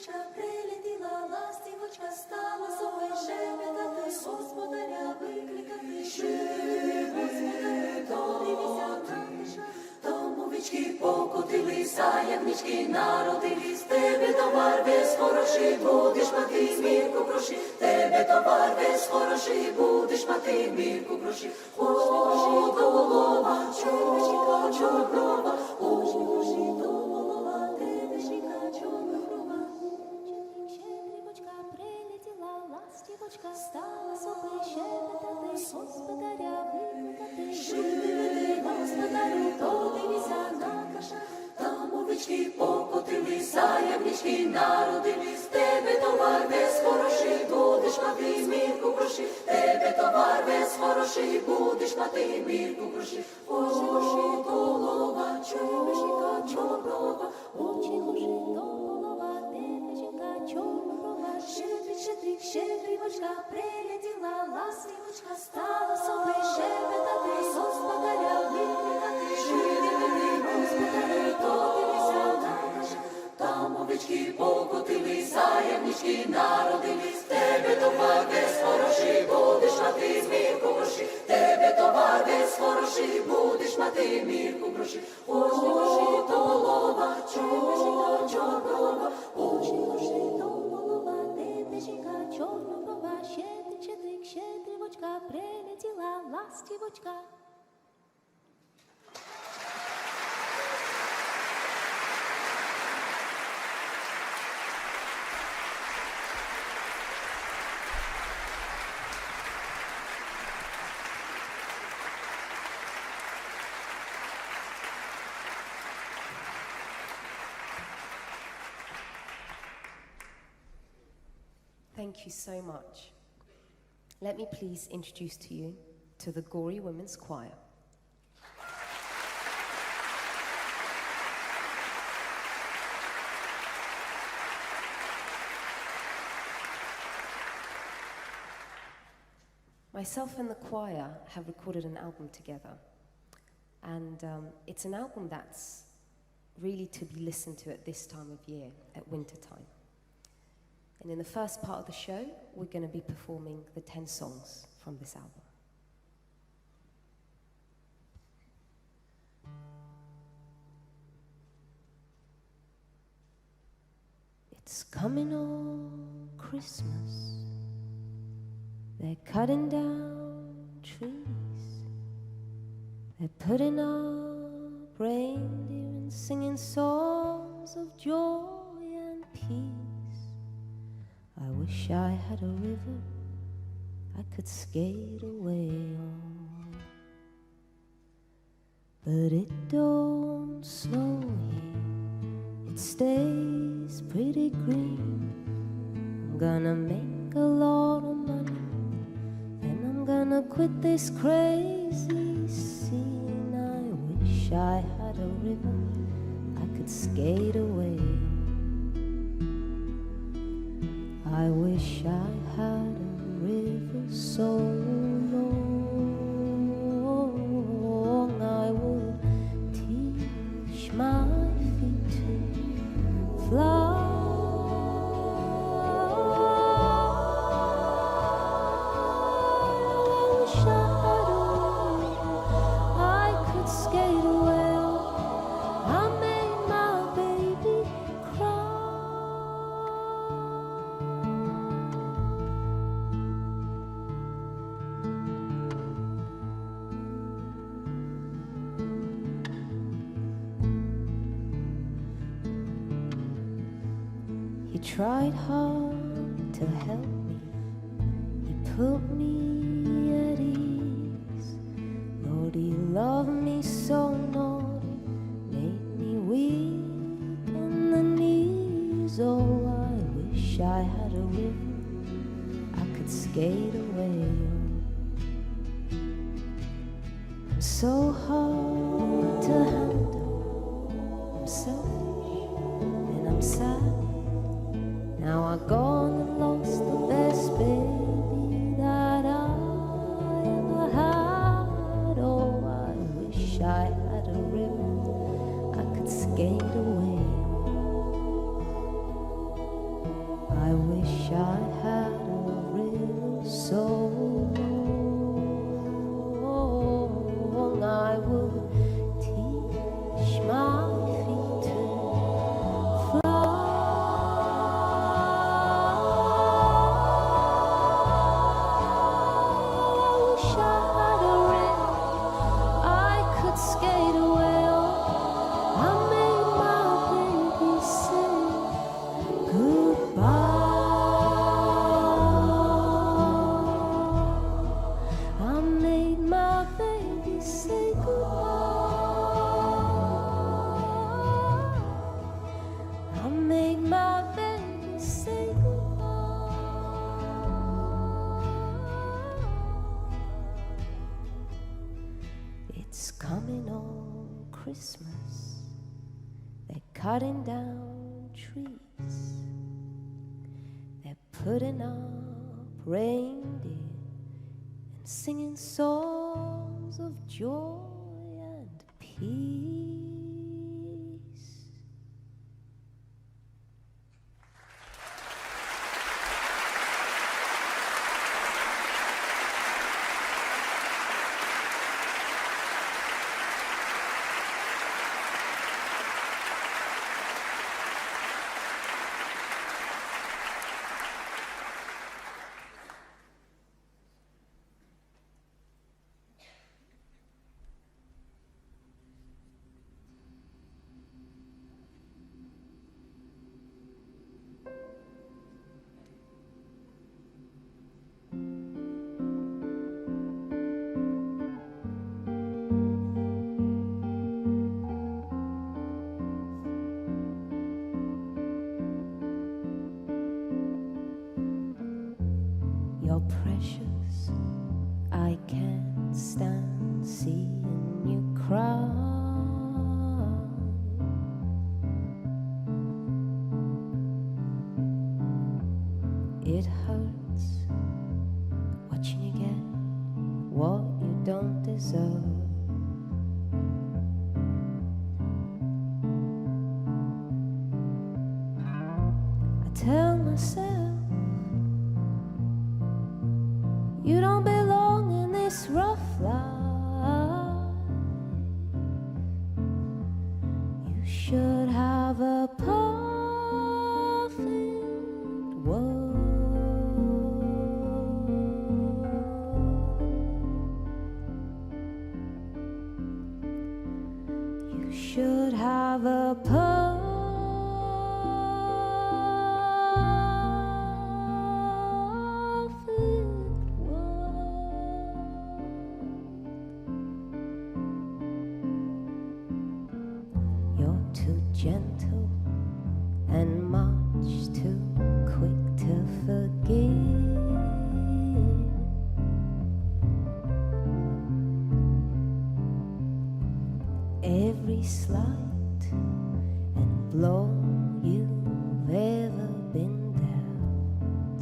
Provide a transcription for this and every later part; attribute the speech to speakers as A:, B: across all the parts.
A: ластівочка прилетіла, ластівочка стала собою шепетати, господаря викликати, господарю, дивися на киша. Там овечки покотилися, ягнички народились, тебе товар весь хороший, будеш мати змірку гроші, тебе товар весь хороший, будеш мати мірку гроші. О, голова, чорночка, чорнова, о, голова, тебе чорнова. Щедрівочка прилетіла, ластівочка стала собі щебетати, господаря викликати, господарю, подивися на каша. Там овечки покотилися, ягнички народились, тебе товар весь хороший, будеш мати змірку гроші, тебе товар весь хороший, будеш мати мірку гроші. Очі гроші до голова, чорночка, чорнова, очі гроші до голова, тебе жінка чорнова. Щедрик, щедрівочка прилетіла, ластівочка стала собі шепетати, господаря викликати, господарю, подивися на каша. Там овечки покотилися, ягнички народились, тебе товар весь хороший, будеш мати змірку гроші, тебе товар весь хороший, будеш мати мірку гроші. Очі гроші до голова, чорночка, чорнова, очі гроші до голова, тебе жінка чорноброва. Щедрик, щедрик, щедрівочка прилетіла, ластівочка.
B: Thank you so much. Let me please introduce to you to the Gory Women's Choir. Myself and the choir have recorded an album together, and it's an album that's really to be listened to at this time of year, at winter time. And in the first part of the show, we're going to be performing the 10 songs from this album. It's coming on Christmas. They're cutting down trees. They're putting up reindeer and singing songs of joy and peace. I wish I had a river I could skate away on, but it don't snow here, it stays pretty green. I'm gonna make a lot of money, and I'm gonna quit this crazy scene. I wish I had a river I could skate away on. I wish I had a river so long I would teach my feet to fly. I wish I had a river I could skate away on. I made my baby cry. He tried hard to help me, he put me at ease. Lord, he loved me so naughty, made me weak in the knees. Oh, I wish I had a river I could skate away on. I'm so hard to handle, I'm selfish and I'm sad. Now I've gone and lost the best baby that I ever had. Oh, I wish I had a river I could skate away. coming on Christmas. They're cutting down trees. They're putting up reindeer and singing songs of joy and peace. You're precious, I can't stand seeing you cry. It hurts watching you get what you don't deserve. I tell myself you don't belong in this rough life. You should have a perfect world. You should have a perfect too gentle and much too quick to forgive. Every slight and blow you've ever been dealt.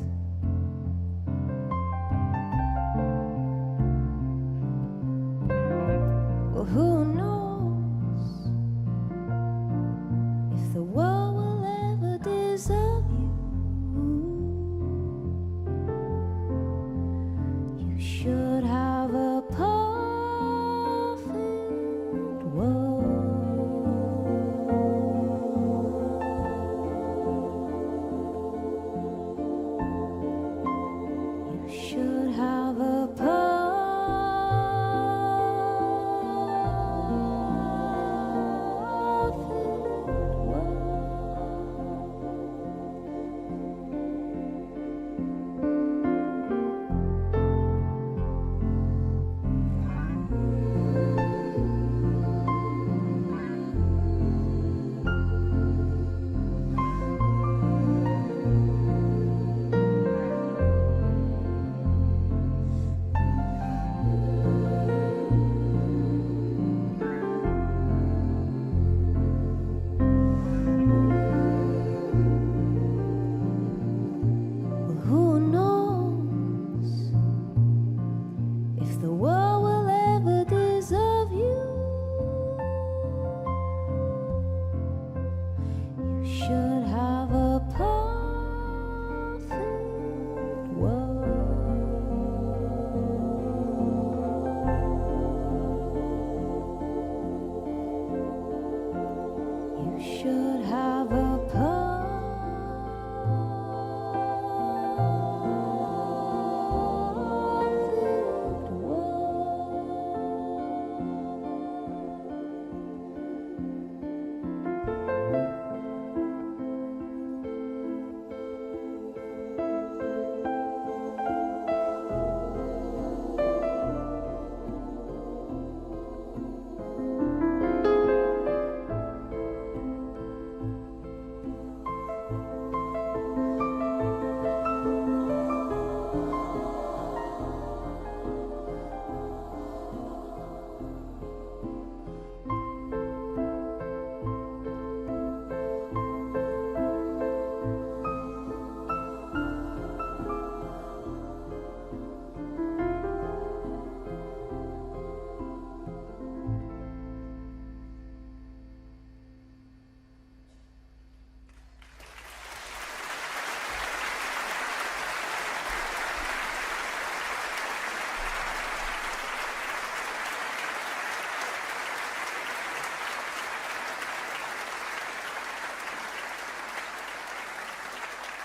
B: Well, who knows if the world will ever deserve you? You should have a perfect world. You should have a perfect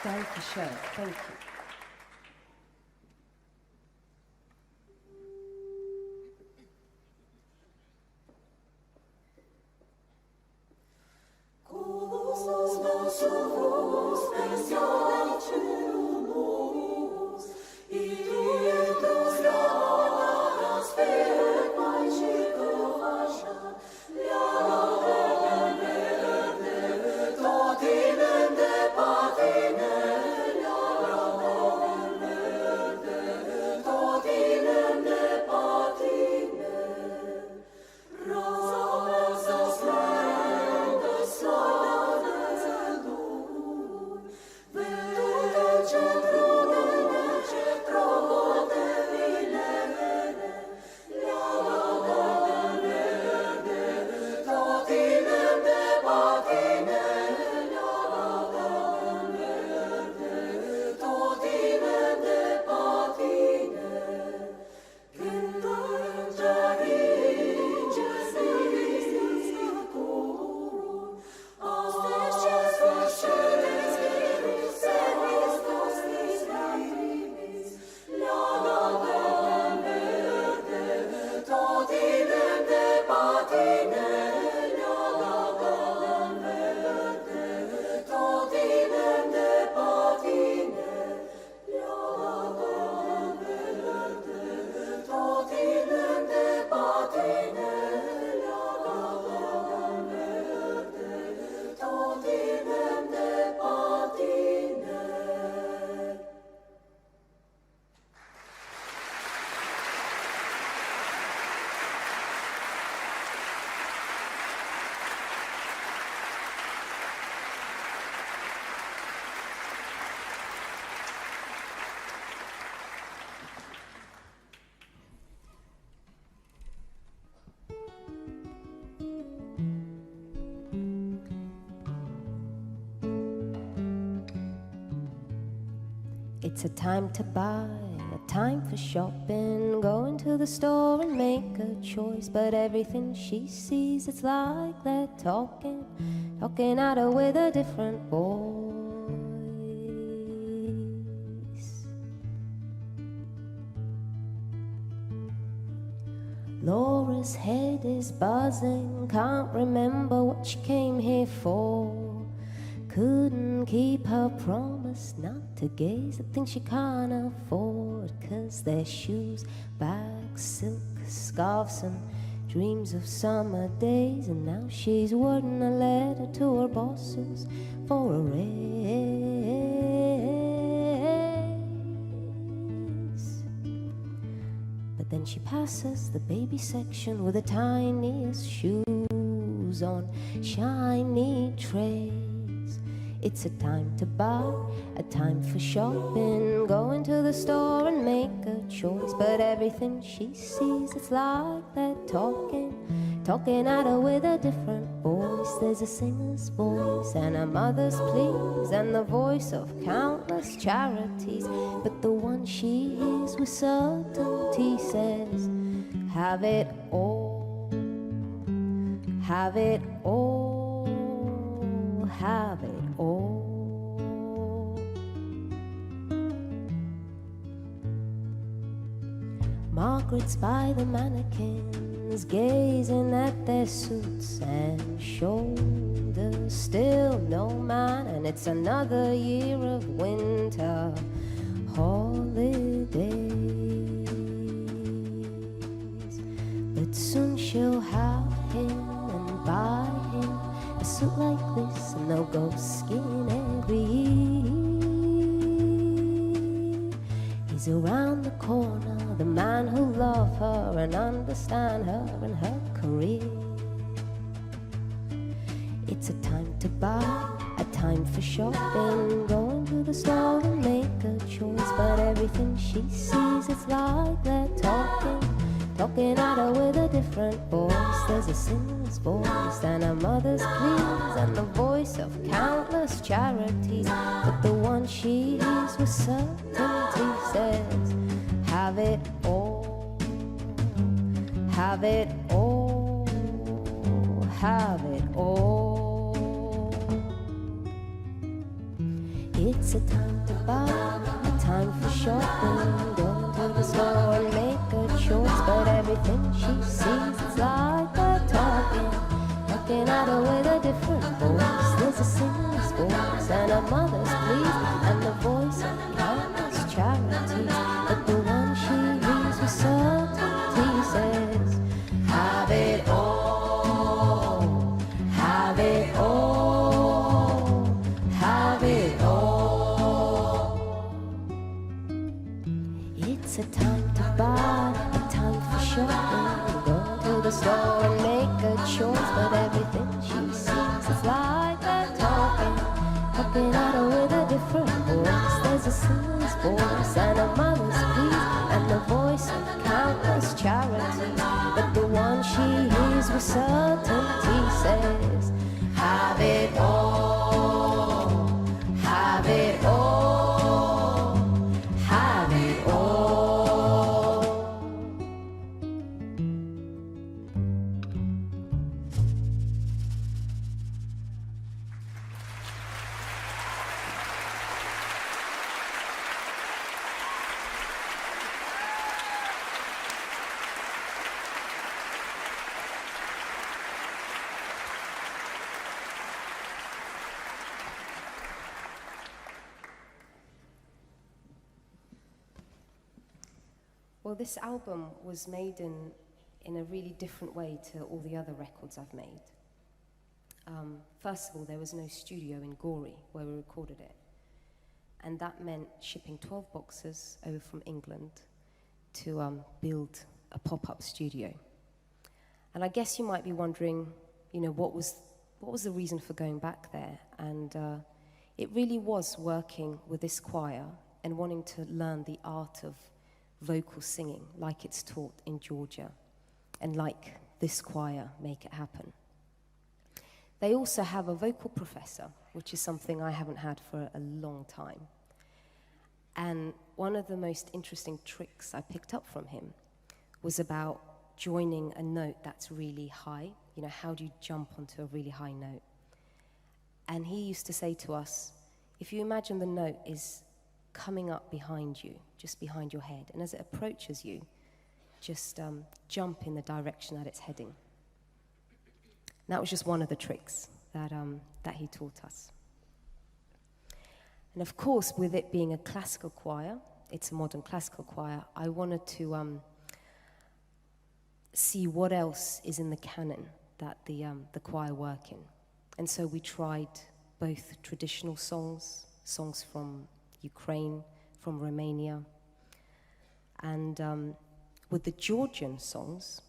B: Danke schön. Thank you. It's a time to buy, a time for shopping, going to the store and make a choice. But everything she sees, it's like they're talking at her with a different voice. Laura's head is buzzing, can't remember what she came here for. Couldn't keep her promise not to gaze at things she can't afford. 'Cause their shoes, bags, silk, scarves and dreams of summer days. And now she's wording a letter to her bosses for a raise. But then she passes the baby section with the tiniest shoes on shiny trays. It's a time to buy, a time for shopping, going to the store and make a choice. But everything she sees, it's like they're talking at her with a different voice. There's a singer's voice and a mother's pleas and the voice of countless charities. But the one she hears with certainty says, have it all, have it all, have it all. Margaret's by the mannequins, gazing at their suits and shoulders. Still no man, and it's another year of winter holidays. But soon she'll have him and buy him a suit like this, and they'll go skiing every year. He's around the corner, the man who'll love her and understand her and her career. It's a time to buy, a time for shopping, going to the store and make a choice. But everything she sees, it's like they're talking at her with a different voice. There's a singer's voice and a mother's pleas and the voice of countless charities. But the one she hears with certainty says, have it all, have it all, have it all. It's a time to buy, a time for shopping. Going to the store and make a choice, but everything she sees is like they're talking. Looking at her with a different voice. There's a singer's voice and a mother's pleas, and the voice of countless charities. But the one she hears with certainty says, have it all, have it all, have it all. It's a time to buy, a time for shopping. Go to the store and make a choice, but everything she sees is like they're talking. Looking at her with a different voice. There's a singer's voice and a mother's pleas, and the voice of countless charities. But the one she hears with certainty says, have it all, have it all, have it all. Well, this album was made in a really different way to all the other records I've made. First of all, there was no studio in Gorey where we recorded it. And that meant shipping 12 boxes over from England to build a pop-up studio. And I guess you might be wondering, you know, what was the reason for going back there? And it really was working with this choir and wanting to learn the art of vocal singing like it's taught in Georgia, and like this choir make it happen. They also have a vocal professor, which is something I haven't had for a long time. And one of the most interesting tricks I picked up from him was about joining a note that's really high. You know, how do you jump onto a really high note? And he used to say to us, if you imagine the note is coming up behind you, just behind your head, and as it approaches you, just jump in the direction that it's heading. And that was just one of the tricks that he taught us. And of course, with it being a classical choir, it's a modern classical choir, I wanted to see what else is in the canon that the choir work in. And so we tried both traditional songs from Ukraine, from Romania, and with the Georgian songs,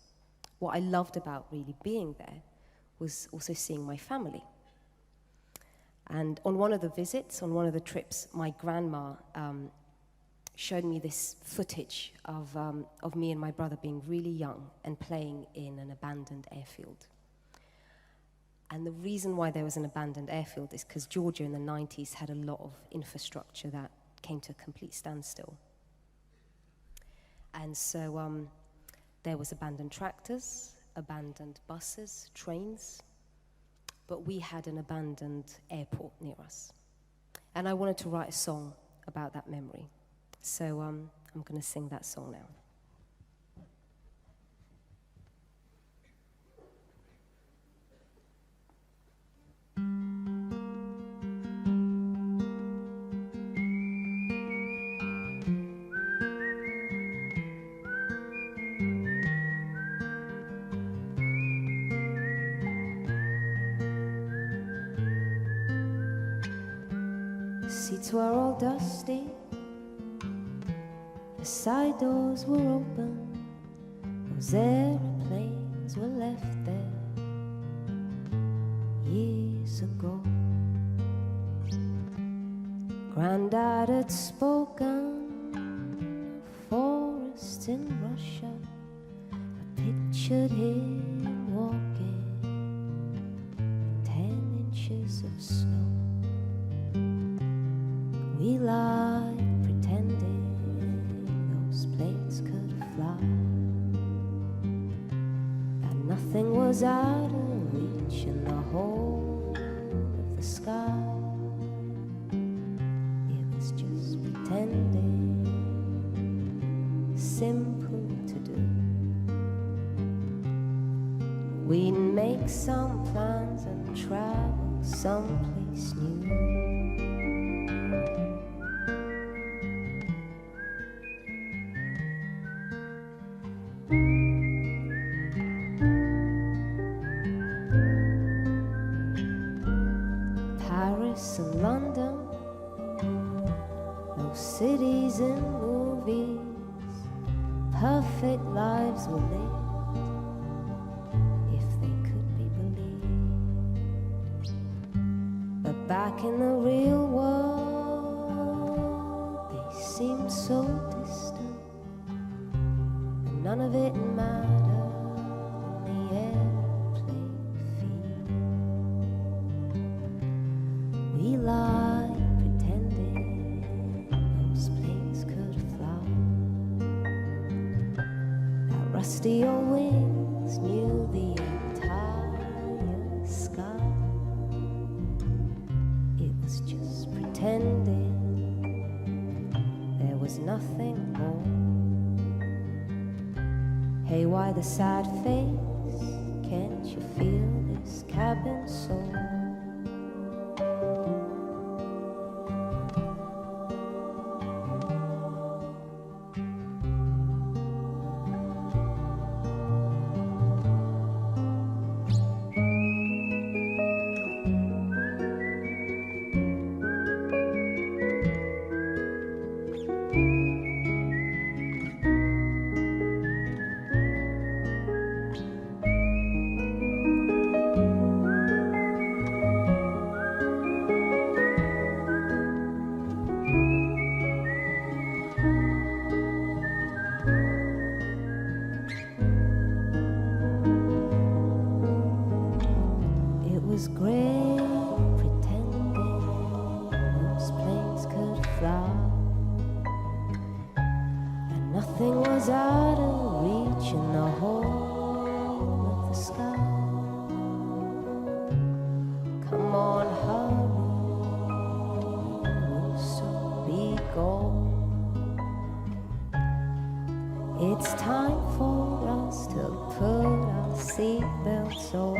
B: what I loved about really being there was also seeing my family. And on one of the visits, on one of the trips, my grandma showed me this footage of me and my brother being really young and playing in an abandoned airfield. And the reason why there was an abandoned airfield is because Georgia in the 90s had a lot of infrastructure that came to a complete standstill. And so there was abandoned tractors, abandoned buses, trains, but we had an abandoned airport near us. And I wanted to write a song about that memory. So I'm going to sing that song now. Seats were all dusty, the side doors were open, those airplanes were left there years ago. Granddad had spoken of forests in Russia. I pictured him walking in 10 inches of snow. We lied, pretending those planes could fly, that nothing was out of reach in the whole of the sky. We'd make some plans and travel someplace new. Paris and London, those cities in movies, perfect lives were lived if they could be believed. But back in the real world, they seemed so distant, and none of it mattered in the airplane feed. We lied pretending those planes could fly. That rusty old wings knew the entire sky. It was just pretending, there was nothing more. Hey, why the sad face? Can't you feel this cabin soul? It was great pretending those planes could fly, and nothing was out of reach in the whole of the sky. Come on, hurry, we'll soon be gone. It's time for us to put our seatbelts on.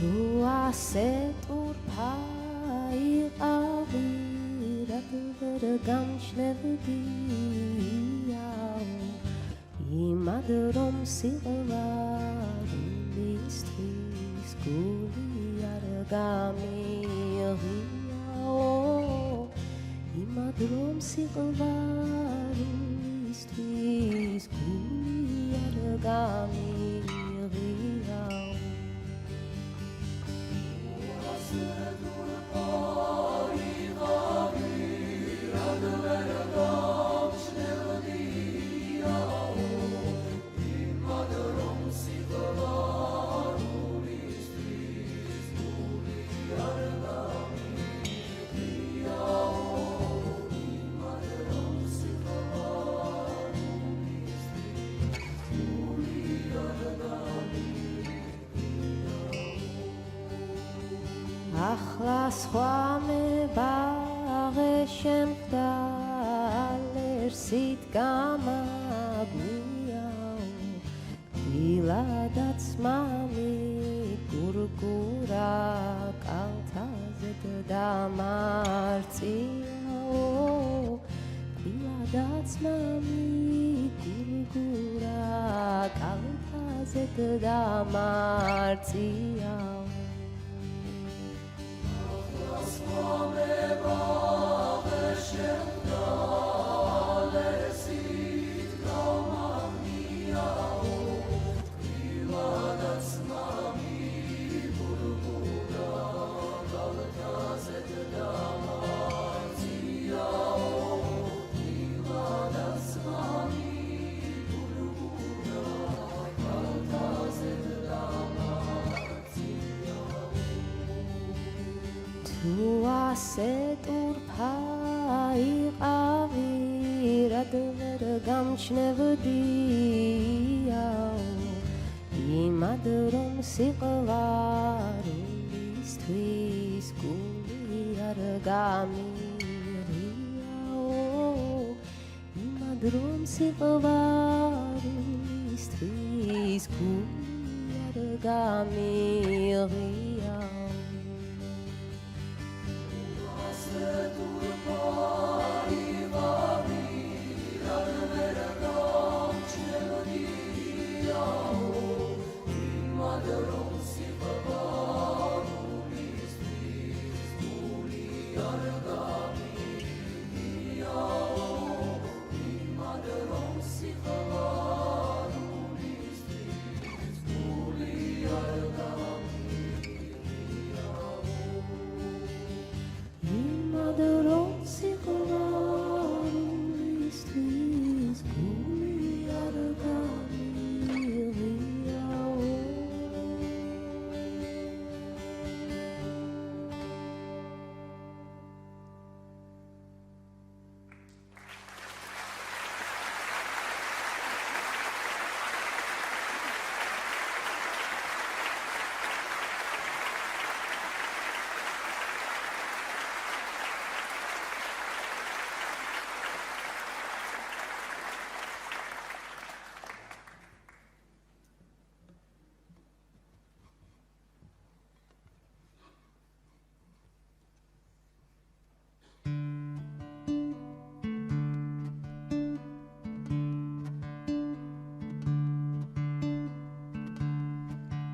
B: Tu עשת ורפאי אוויר וגם שלבדיהו עם הדרום סילבר ליסטריס גולי ארגמי יריהו עם הדרום סילבר ליסטריס גולי ארגמי יריהו Achlas chwame baresham daler sit gama bniau Dilad atzmami gurgura kalta zet damartziau Dilad atzmami gurgura kalta zet damartziau Come სეტურფაიყავი რადმერ გამჩნევდიაო იმად რომ სიყვარულისთვის გული არ გამირიაო იმად რომ სიყვარულისთვის გული არ გამირიაო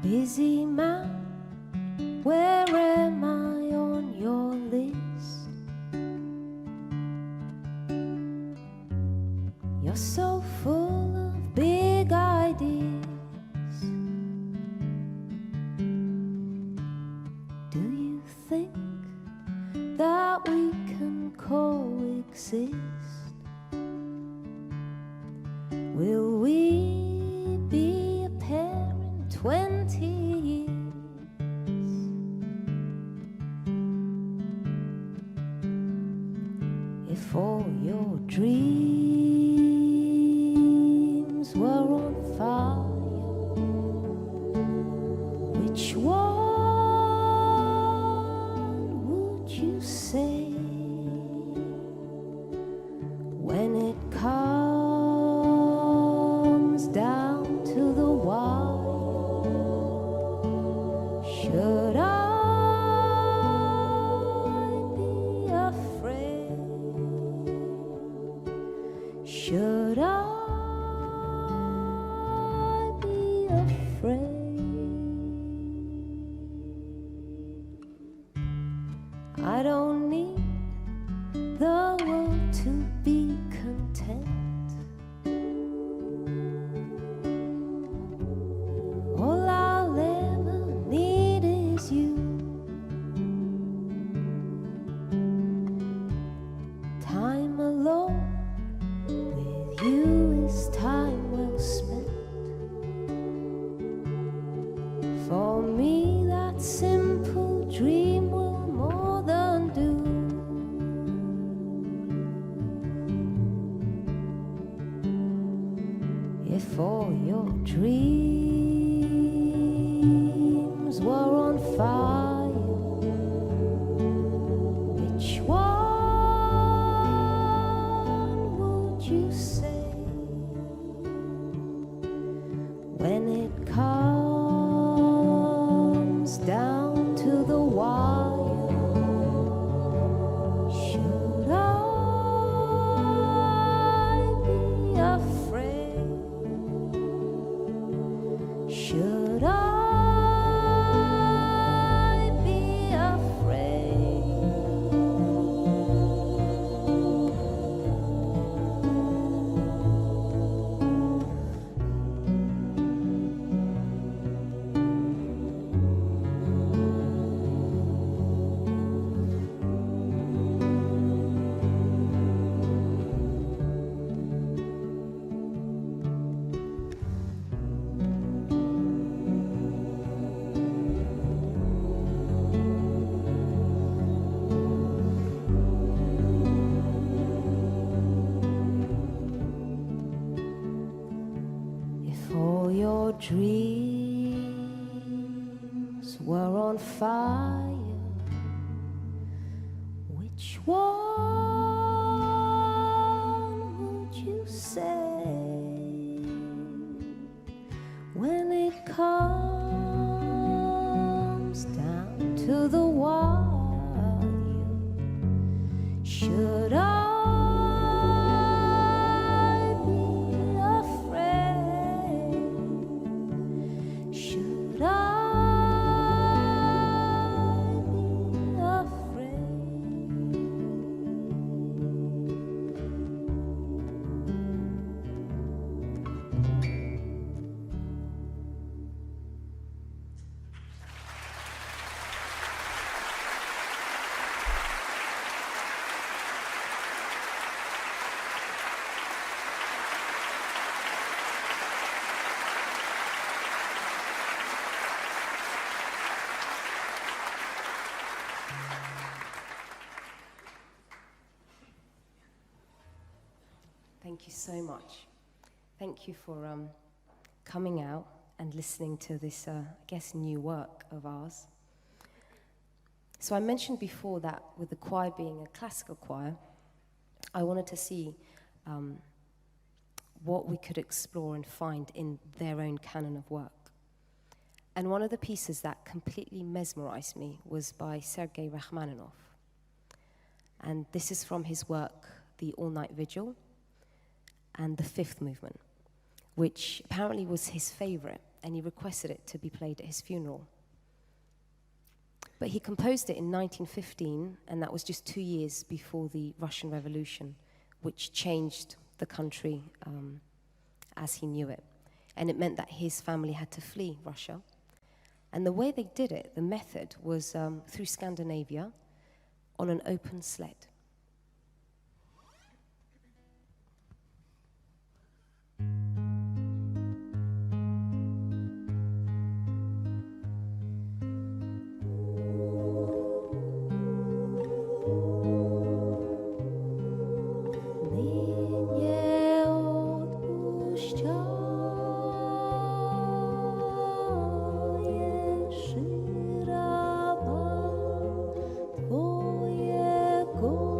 B: Busy man, where am I on your list? You're so full of big ideas. Do you think that we can coexist? Will we be a pair in 20 years? If all your dreams were on fire, which one would you say? When it comes down to the wire, should I be afraid? Should I be afraid? I don't need the world to be content. All I'll ever need is you. Time alone with you is time well spent. For me, that simple dream will more than do. If all your dreams were on fire, which one would you say? When it comes down to the wire, should I be afraid? Should I be afraid? dreams were on fire, which one would you say? When it comes down to the wire, should I be afraid? Should I be afraid?
C: Thank you so much. Thank you for coming out and listening to this, I guess, new work of ours. So I mentioned before that with the choir being a classical choir, I wanted to see what we could explore and find in their own canon of work. And one of the pieces that completely mesmerized me was by Sergei Rachmaninoff. And this is from his work, The All-Night Vigil, and the fifth movement, which apparently was his favorite, and he requested it to be played at his funeral. But he composed it in 1915, and that was just 2 years before the Russian Revolution, which changed the country as he knew it. And it meant that his family had to flee Russia. And the way they did it, the method, was through Scandinavia on an open sled.
B: Go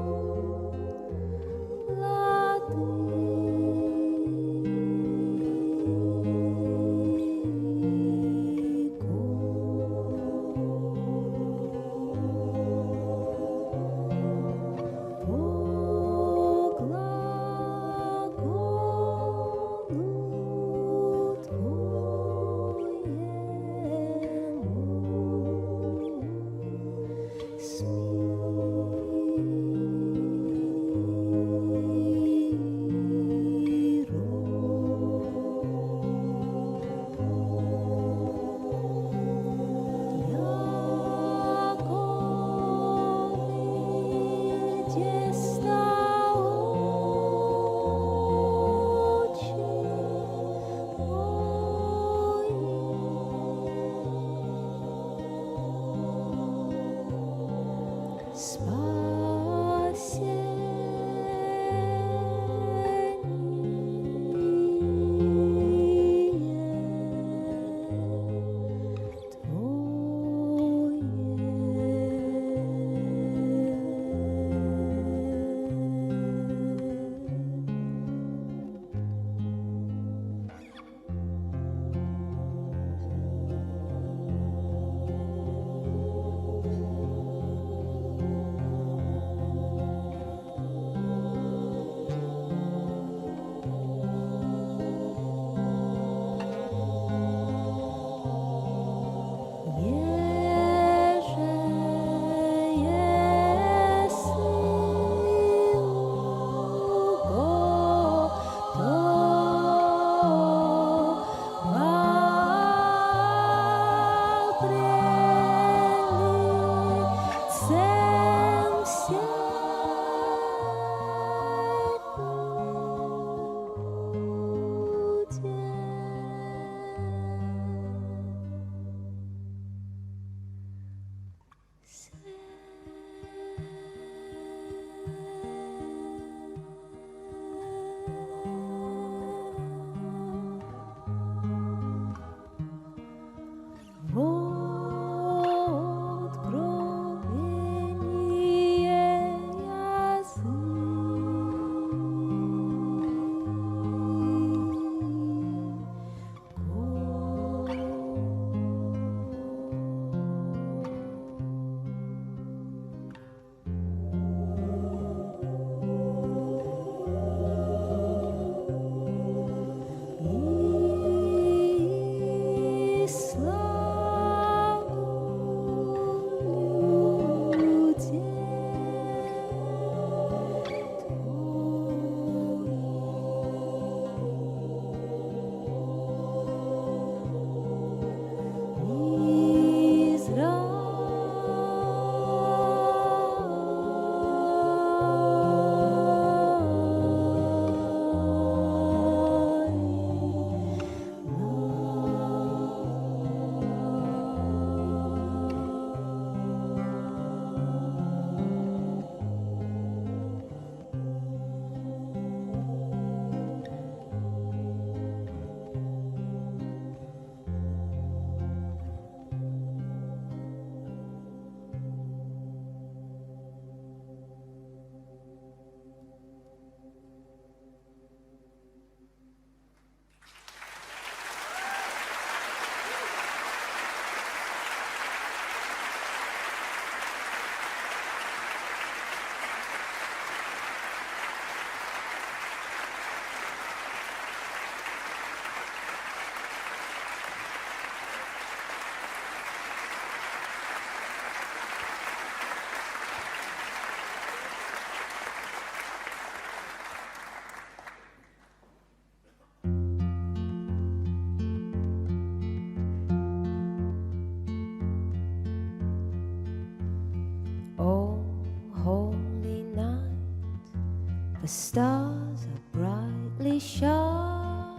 B: The stars are brightly shining.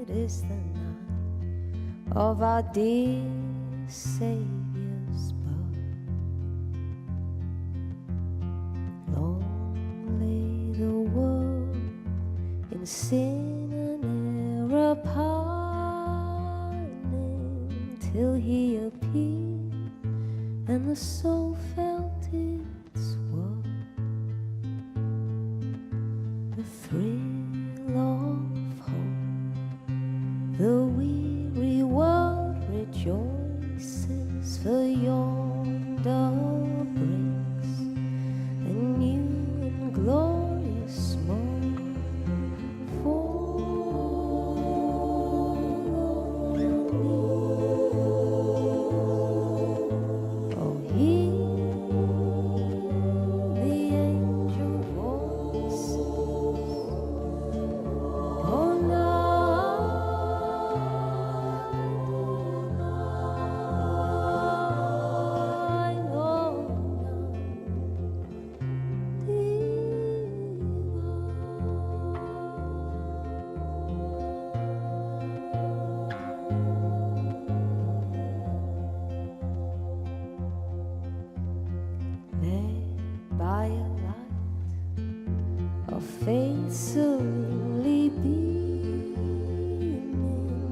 B: It is the night of our dear Saviour's birth. Long lay the world in sin and error pining, till he appeared and the soul felt its worth. The thrill of hope, the weary world rejoices, for yonder breaks a new and glorious morn. Fall on me. Oh, hear the angel voices. Oh, night led by a light of faith serenely beaming,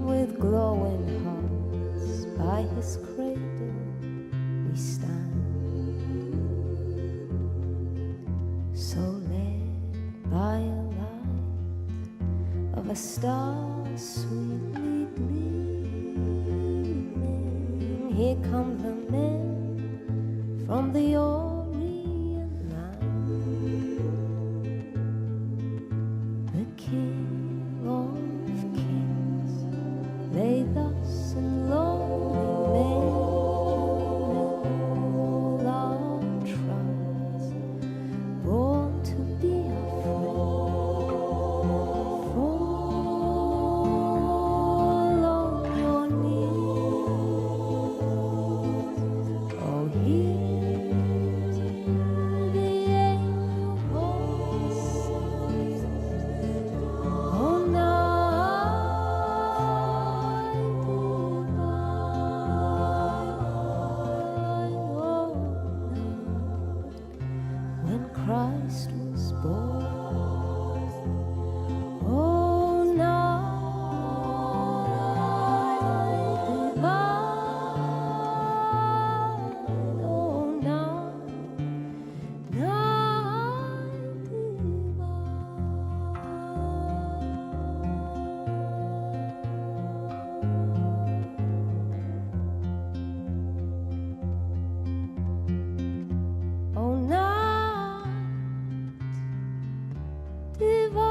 B: with glowing hearts by his cradle we stand. So led by a light of a star sweetly gleaming, here come the men from the Orient land. The King of Kings lay thus in lonely manger, all our trials born to be our friend. Fall on your knees. Oh, hear the angel voices. Oh, night divine, oh, night when Christ was born. Oh, night divine, oh, night divine. Oh, night divine.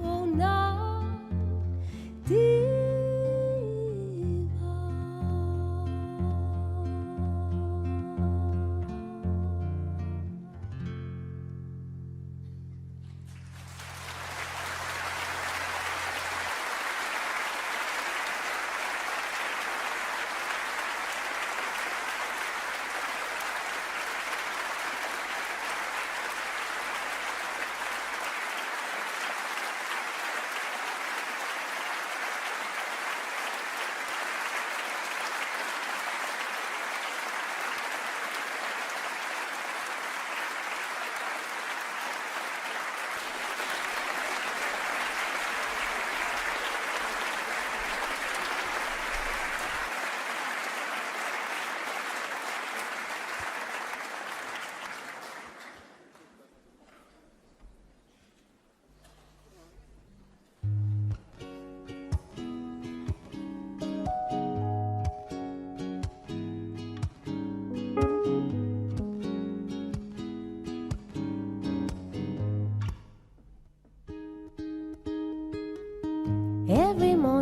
B: Oh, night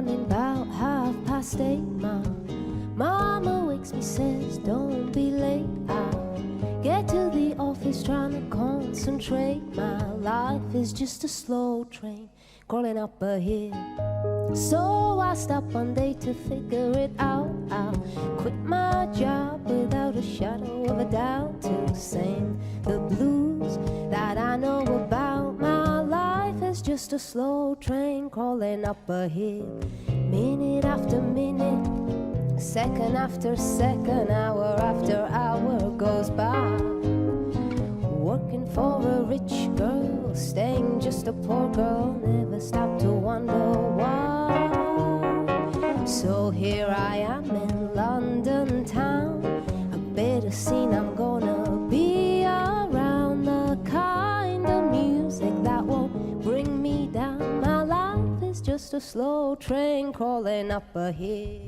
B: morning, about 8:30, my mama wakes me, says, don't be late. I get to the office trying to concentrate. My life is just a slow train crawling up a hill. So I stop one day to figure it out. I'll quit my job without a shadow of a doubt to sing the blues that I know about. My life is just a slow train crawling up a hill. Minute after minute, second after second, hour after hour goes by. Working for a rich girl, staying just a poor girl, never stop to wonder why. So here I am in London town, a bit of scene I'm gonna be around. The kind of music that won't bring me down. My life is just a slow train crawling up a hill.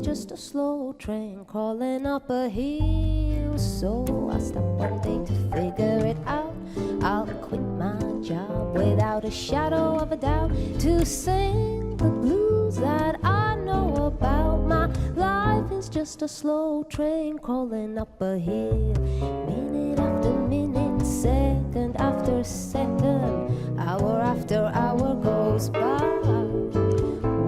B: Just a slow train crawling up a hill. So I stop one day to figure it out. I'll quit my job without a shadow of a doubt to sing the blues that I know about. My life is just a slow train crawling up a hill. Minute after minute, second after second, hour after hour goes by.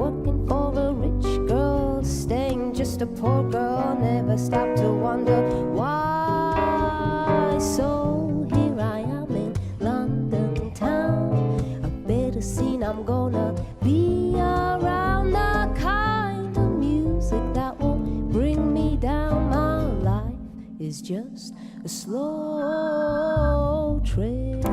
B: Working for a rich girl, staying just a poor girl, never stop to wonder why. So here I am in London town, a bit of scene I'm gonna be around. The kind of music that won't bring me down. My life is just a slow train.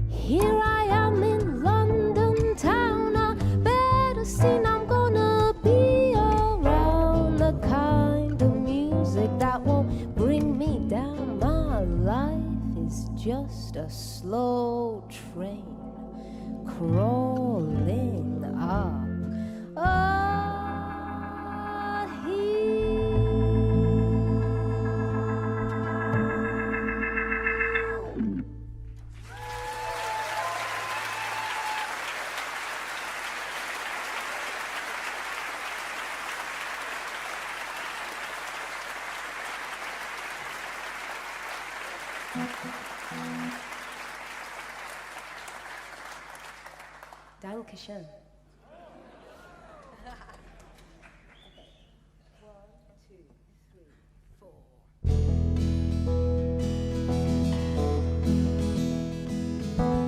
B: Here I am in London town, a better scene I'm gonna be around. The kind of music that won't bring me down. My life is just a slow train crawling up a hill. Dankeschön.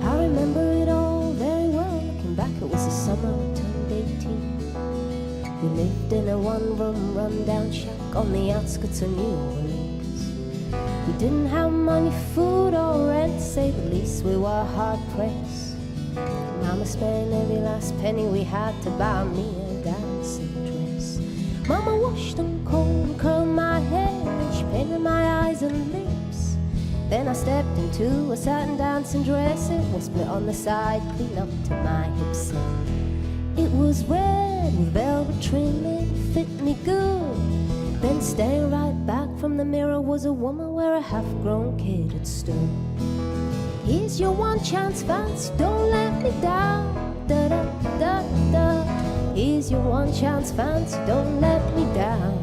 B: I remember it all very well. Looking back, it was the summer I turned 18. We lived in a one-room, run-down shack on the outskirts of New Orleans. We didn't have money, food, or rent, to say the least. We were hard-pressed. Mama spent every last penny we had to buy me a dancing dress. Mama washed and combed, curled my hair, and she painted my eyes and lips. Then I stepped into a satin dancing dress. It was split on the side, clean up to my hips. It was red with velvet trim, it fit me good. Then staring right back from the mirror was a woman where a half-grown kid had stood. Here's your one chance, fancy, don't let me down. Da da da da. Here's your one chance, fancy, don't let me down.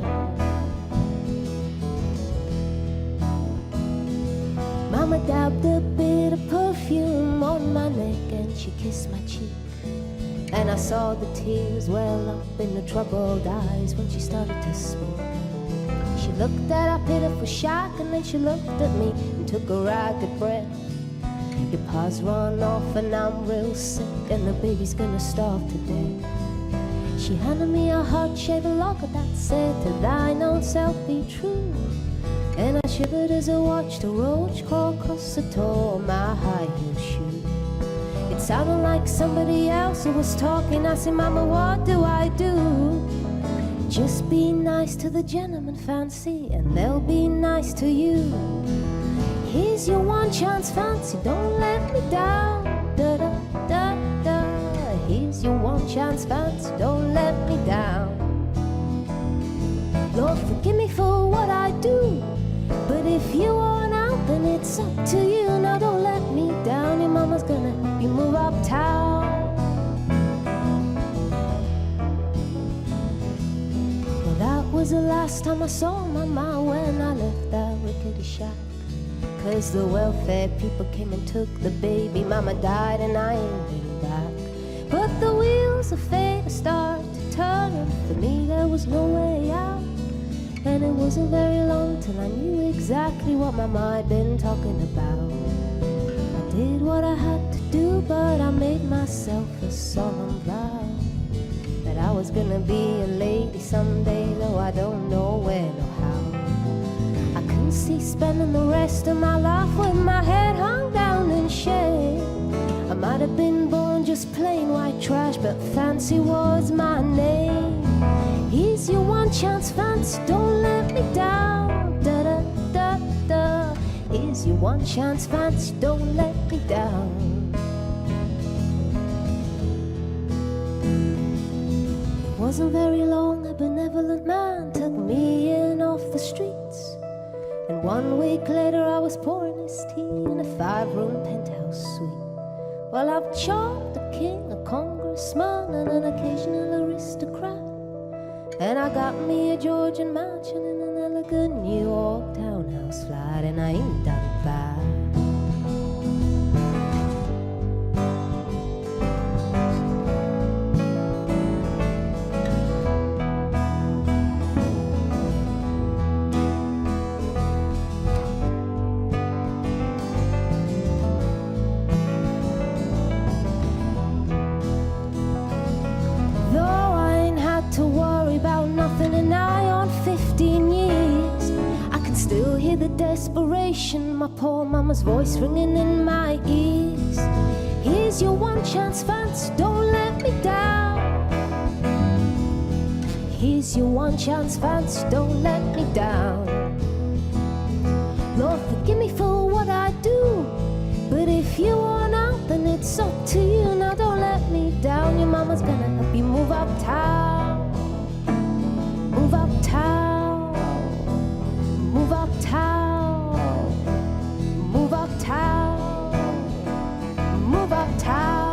B: Mama dabbed a bit of perfume on my neck and she kissed my cheek. And I saw the tears well up in the troubled eyes when she started to speak. She looked at our pitiful shack and then she looked at me and took a ragged breath. Your pa's run off and I'm real sick and the baby's gonna starve to death. She handed me a heart-shaped locket that said, to thine own self be true. And I shivered as I watched a roach crawl across the toe of my high-heel shoe. It sounded like somebody else who was talking. I said, Mama, what do I do? Just be nice to the gentleman, fancy, and they'll be nice to you. Here's your one chance, fancy, don't let me down. Da da da da. Here's your one chance, fancy, don't let me down. Lord, forgive me for what I do, but if you want out, then it's up to you. Now don't let me down. Your mama's gonna help you move uptown. Well, that was the last time I saw Mama when I left that rickety shack. 'Cause the welfare people came and took the baby. Mama died and I ain't been back. But the wheels of fate start to turn, and for me there was no way out. And it wasn't very long till I knew exactly what Mama had been talking about. I did what I had to do, but I made myself a solemn vow that I was gonna be a lady someday, though I don't know when or how. I couldn't see spending the rest of my life with my head hung down in shame. I might have been born just plain white trash, but fancy was my name. Here's your one chance, fancy, don't let me down. Da da da da. Here's your one chance, fancy, don't let me down. It wasn't very long, a benevolent man took me in off the streets. And 1 week later I was pouring his tea in a 5-room penthouse suite. Well, I've charmed a king, a congressman, and an occasional aristocrat. And I got me a Georgian mansion in an elegant New York townhouse flat, and I ain't done bad. Desperation, my poor mama's voice ringing in my ears. Here's your one chance, fancy, don't let me down. Here's your one chance, fancy, don't let me down. Lord, forgive me for what I do, but if you want out, then it's up to you. Now don't let me down. Your mama's gonna help you move uptown. Move uptown. Move uptown. Move uptown, move uptown.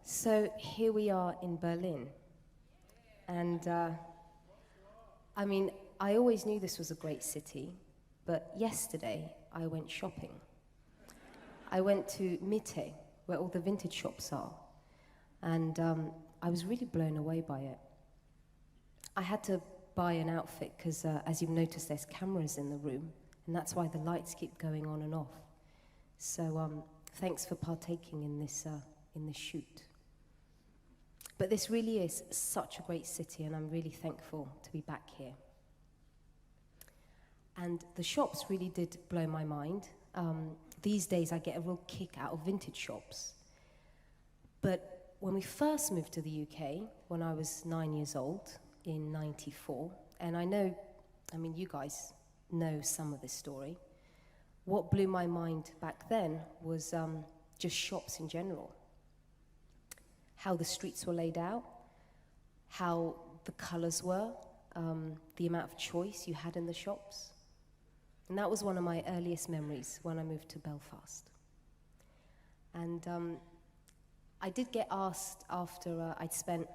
C: So here we are in Berlin, and I mean, I always knew this was a great city, but yesterday I went shopping. I went to Mitte, where all the vintage shops are, and I was really blown away by it. I had to buy an outfit because, as you've noticed, there's cameras in the room, and that's why the lights keep going on and off. So thanks for partaking in this shoot. But this really is such a great city, and I'm really thankful to be back here. And the shops really did blow my mind. These days, I get a real kick out of vintage shops. But when we first moved to the UK, when I was 9 years old, in '94, and I mean, you guys know some of this story, what blew my mind back then was just shops in general. How the streets were laid out, how the colors were, the amount of choice you had in the shops. And that was one of my earliest memories when I moved to Belfast. And I did get asked after I'd spent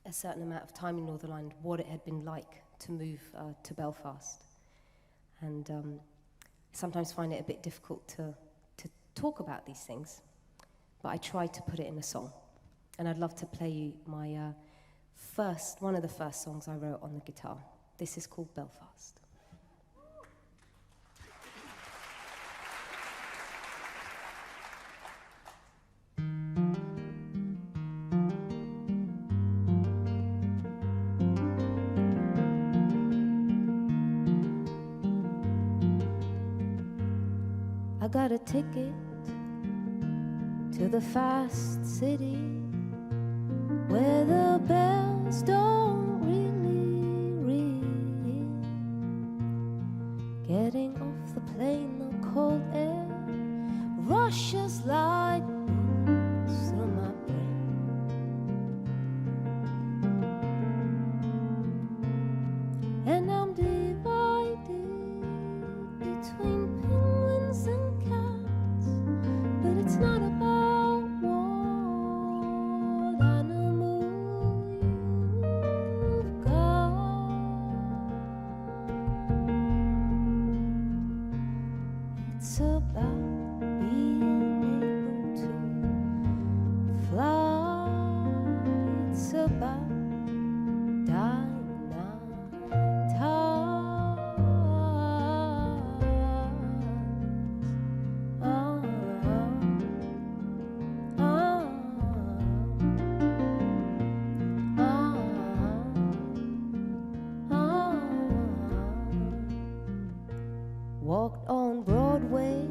C: a certain amount of time in Northern Ireland what it had been like to move to Belfast. And sometimes find it a bit difficult to talk about these things, but I tried to put it in a song. And I'd love to play you my one of the first songs I wrote on the guitar. This is called Belfast. I got a ticket to the fast city where the bells don't really ring. Getting off the plane, the cold air rushes like bullets through my brain. And I'm divided between penguins and cats, but it's not about what animal you've got. It's about being able to fly. It's about dying 9 times. Walked on Broadway,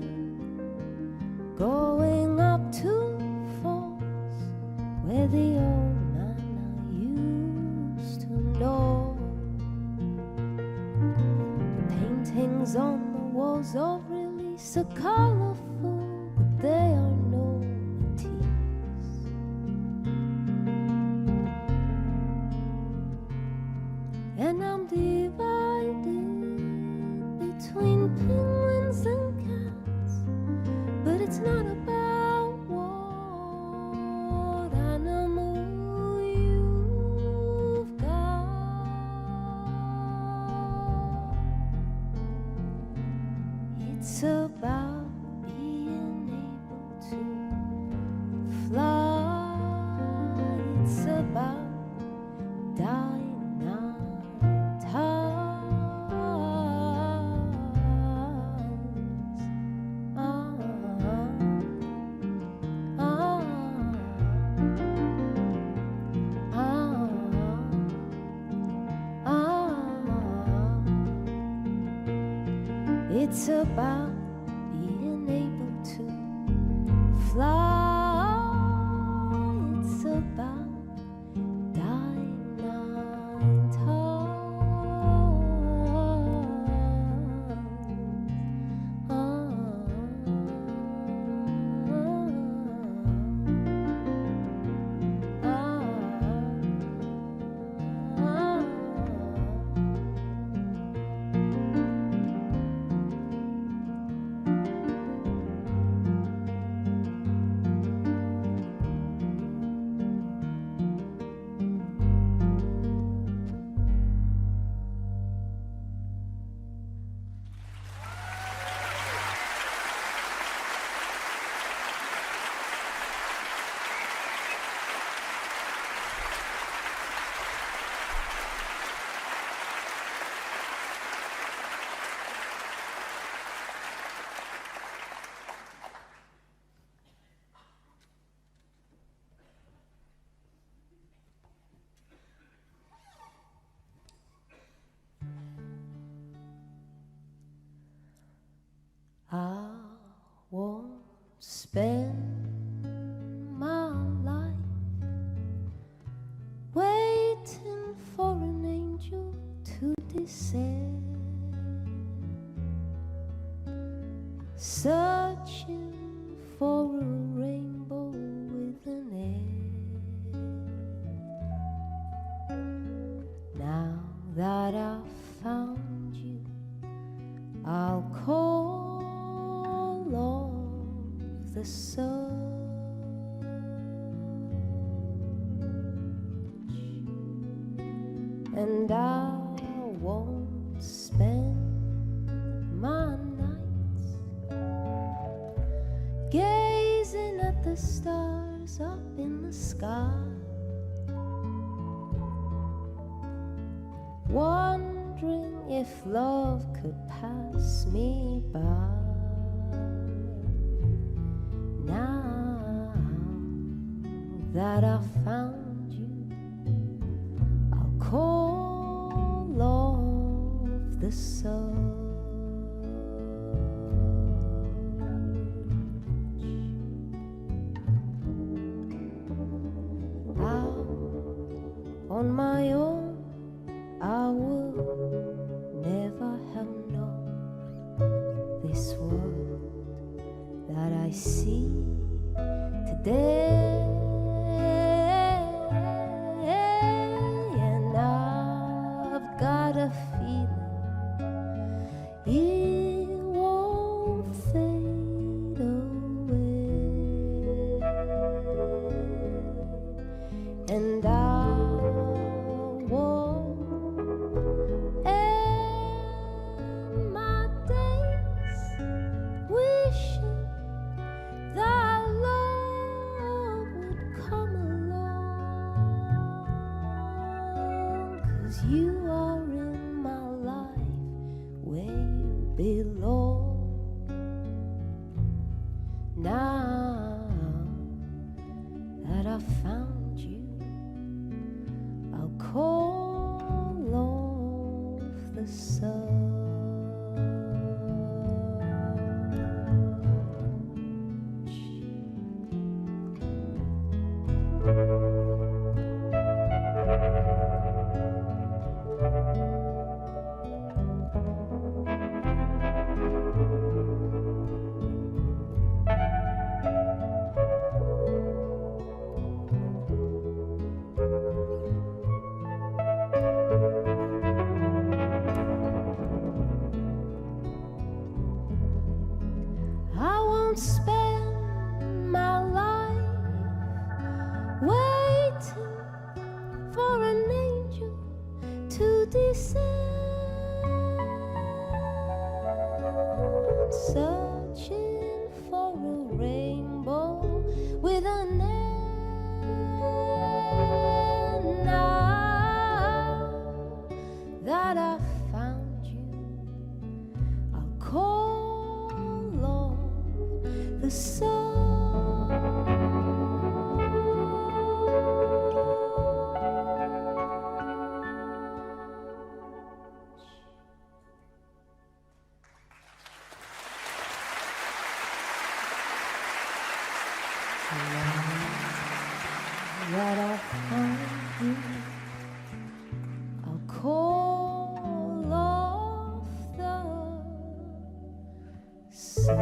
C: going up to Falls, where the old man I used to know. The paintings on the walls of Release are colorful, but they are no Matisse. And I'm divided between penguins and cats, but it's not about what animal you've got. It's about being able to fly. It's about dying 9 times. It's about being able to fly. It's about dying 9 I won't spend my life waiting for an angel to descend, searching for a rainbow with an end. Now that I've found you, I'll call off the sun.
B: and I won't spend my nights gazing at the stars up in the sky, wondering if love could pass me by. Now that I've found you, I'll call off the sun. On my own, I would never have known this world that I see today. And I've got a feeling it won't fade away. And I you are in my life where you belong. Now that I've found you, I'll call off the sun. Spend my life waiting for an angel to descend, searching for a rainbow with an end. Now that I've found you, I'll call off the sun. That I found you, I'll call off the sun.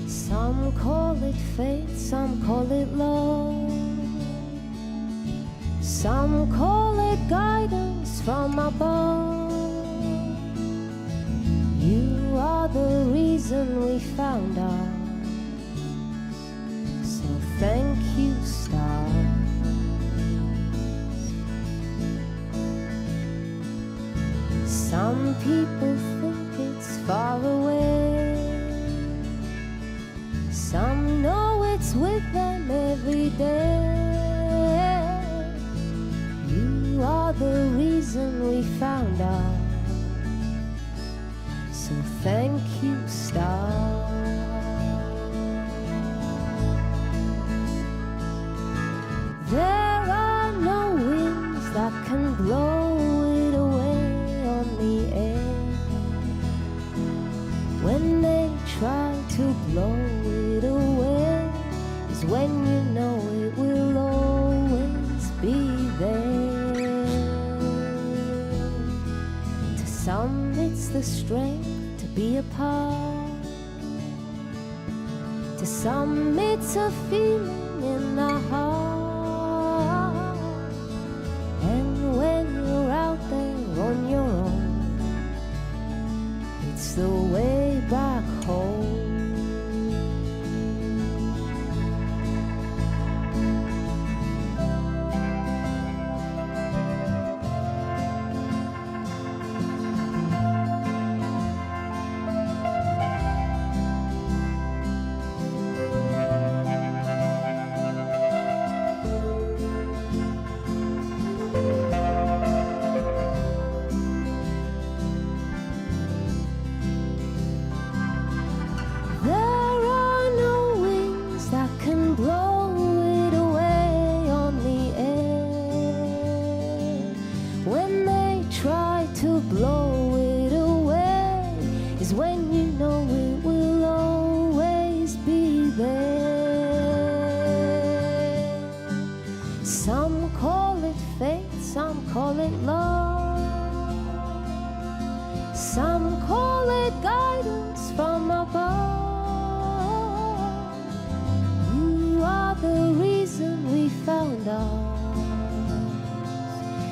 B: Some call it fate, some call it love, some call it guidance from above. You are the reason we found ours, people think it's far away. Some know it's with them every day. You are the reason we found out. So thank you, star. There are no winds that can blow it away on the air. When they try to blow it away is when you know it will always be there. To some it's the strength to be apart. To some it's a feeling in the heart. And when you're out there on your own, it's the way back home.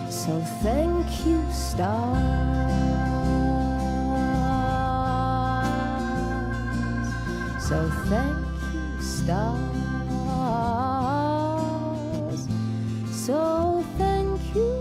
B: So thank you, stars. So thank you, stars. So thank you,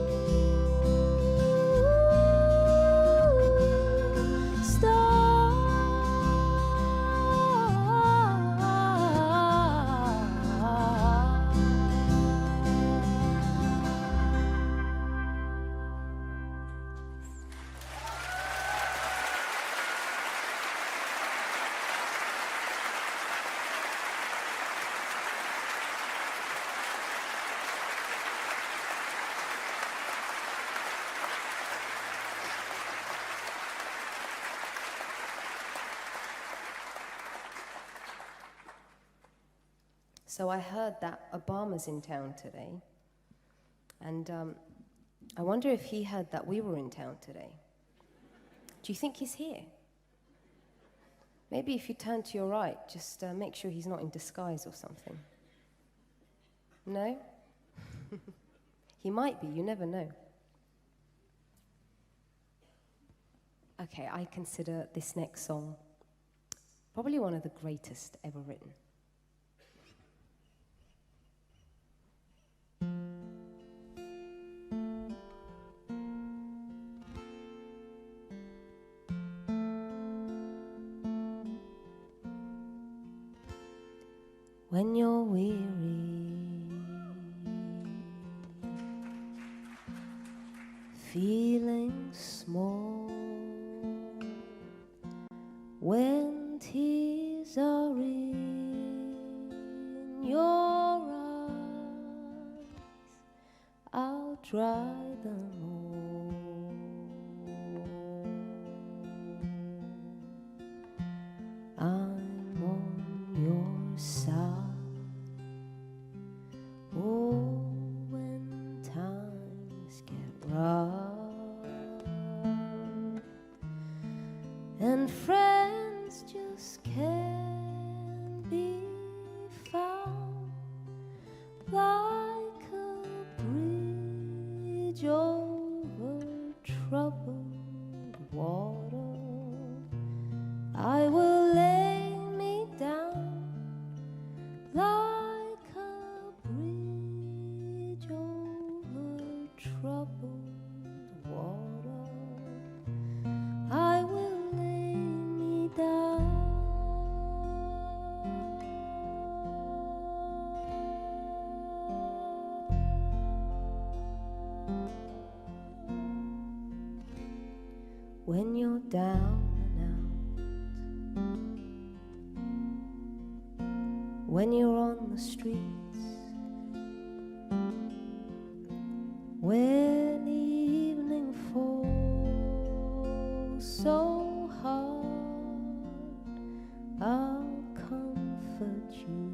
C: So I heard that Obama's in town today, and I wonder if he heard that we were in town today. Do you think he's here? Maybe if you turn to your right, just make sure he's not in disguise or something. No? He might be, you never know. Okay, I consider this next song probably one of the greatest ever written. When you're weary, feeling small, when tears are in your eyes, I'll dry them all. I'm on your side. Oh, when times get rough and friends just can't be found, like a bridge over troubled water, I will lay me down like a bridge over troubled water.
B: when you're down and out, when you're on the streets, when the evening falls so hard, I'll comfort you.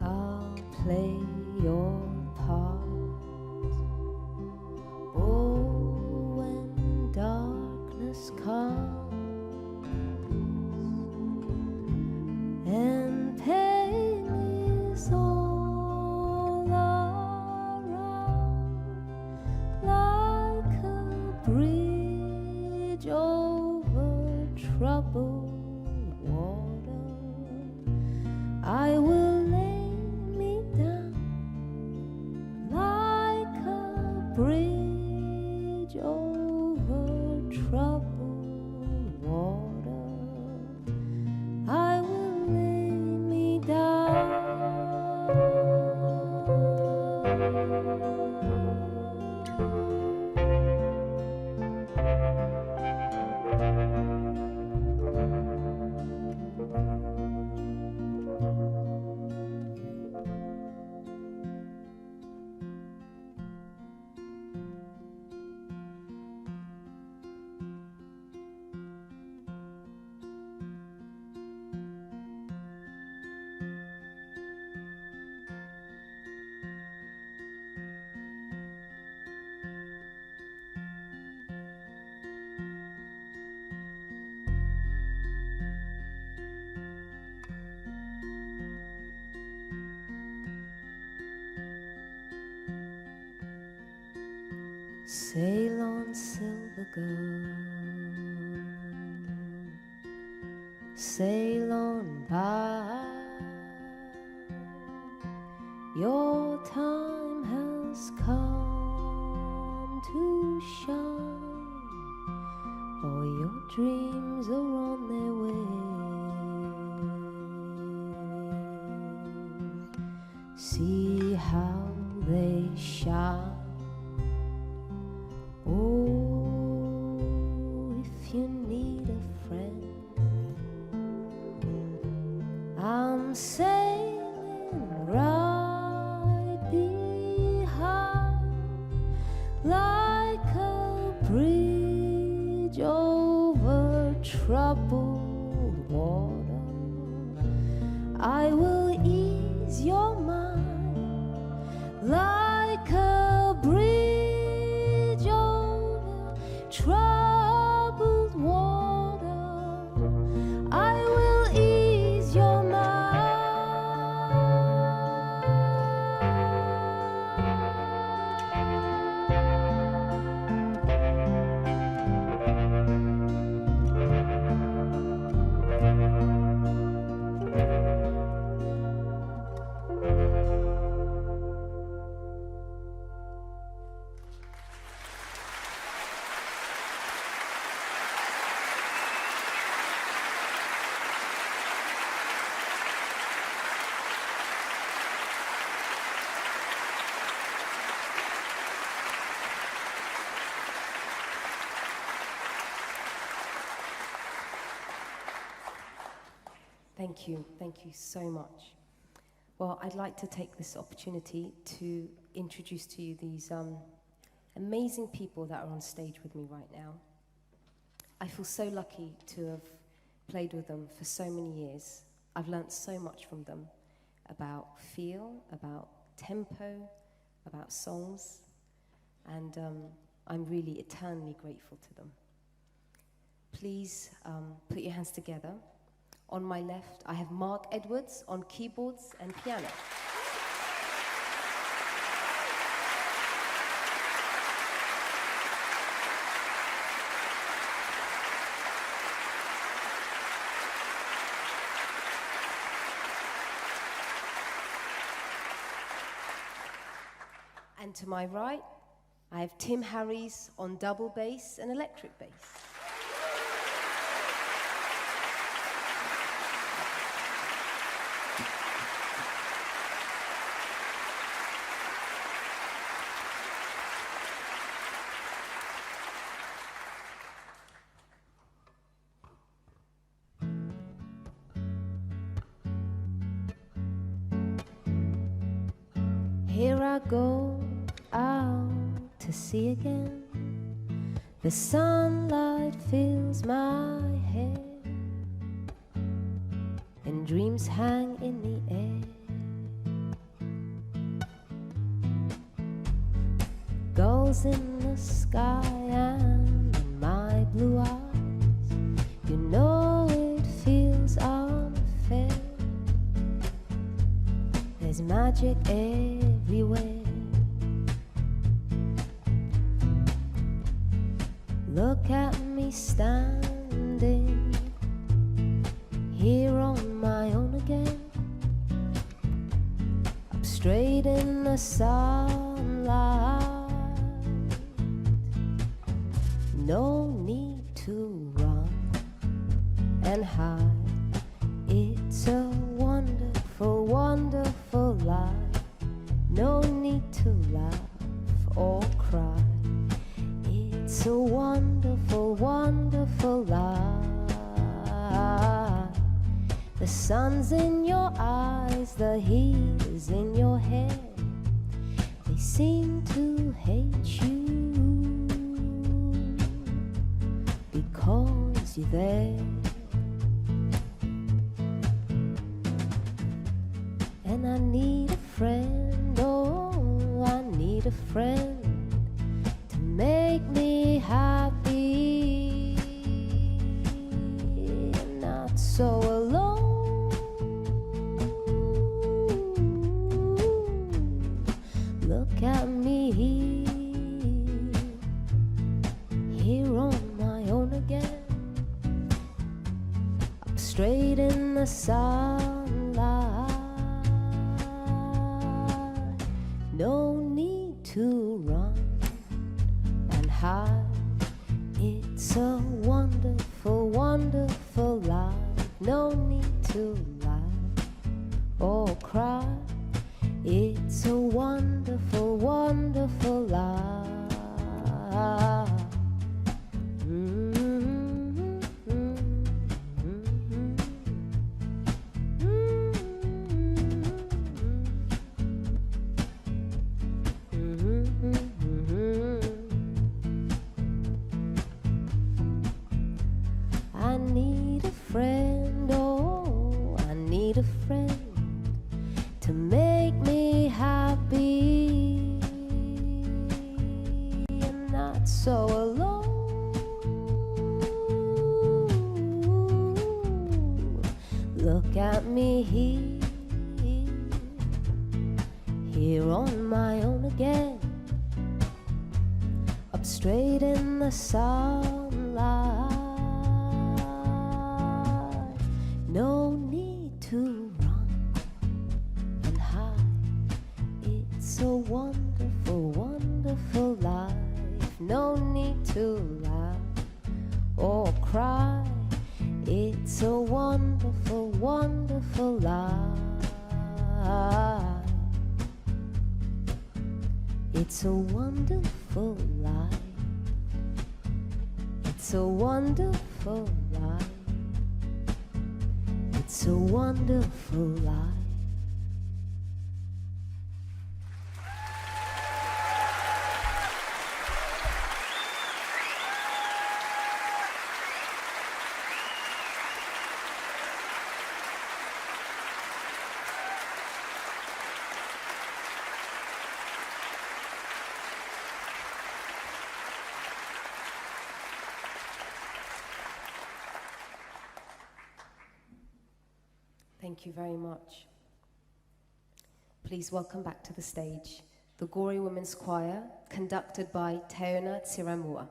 B: I'll play your part. Oh, when darkness comes and pain is all around, like a bridge over troubled water, I will lay me down like a bridge over troubled water. I will lay me down. Sail on, silver girl, sail on by. Your time has come to shine, or your dreams are on their way. See how they shine. Oh, if you need a friend, I'm sailing right behind, like a bridge over troubled water. I will ease your mind, like a bridge over troubled water. I will ease your mind.
C: Thank you so much. Well, I'd like to take this opportunity to introduce to you these amazing people that are on stage with me right now. I feel so lucky to have played with them for so many years. I've learnt so much from them about feel, about tempo, about songs, and I'm really eternally grateful to them. Please put your hands together. On my left, I have Mark Edwards on keyboards and piano. And to my right, I have Tim Harries on double bass and electric bass.
B: Here I go out to sea again. The sunlight fills my hair, and dreams hang in the air. Gulls in the sky and in my blue eyes, you know it feels unfair. There's magic everywhere. Look at me standing here on my own again, up straight in the sunlight. No need to run and hide. It's a wonderful, wonderful life. No need to laugh or cry. It's a wonderful, wonderful life. The sun's in your eyes, the heat is in your head. They seem to hate you because you're there. And I need a friend, oh, I need a friend to make me happy and not so alone. Look at me here on my own again, up straight in the sunlight. No need to run and hide. It's a wonderful, wonderful life. No need to laugh or cry. It's a wonderful, wonderful life. I need a friend, oh, I need a friend to make me happy and not so alone. Look at me here on my own again, up straight in the sunlight. No need to run and hide. It's a wonderful, wonderful life. No need to laugh or cry. It's a wonderful, wonderful life. It's a wonderful life. It's a wonderful life. It's a wonderful life.
C: Thank you very much. Please welcome back to the stage the Gori Women's Choir, conducted by Teona Tsiramua.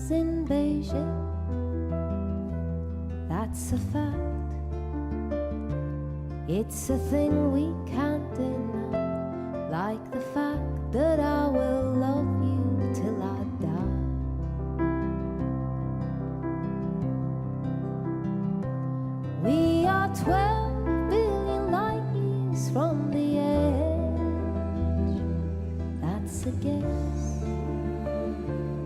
B: bicycles in Beijing. That's a fact. It's a thing we can't deny, like the fact that I will love you till I die. We are 12 billion light years from the edge. That's a guess.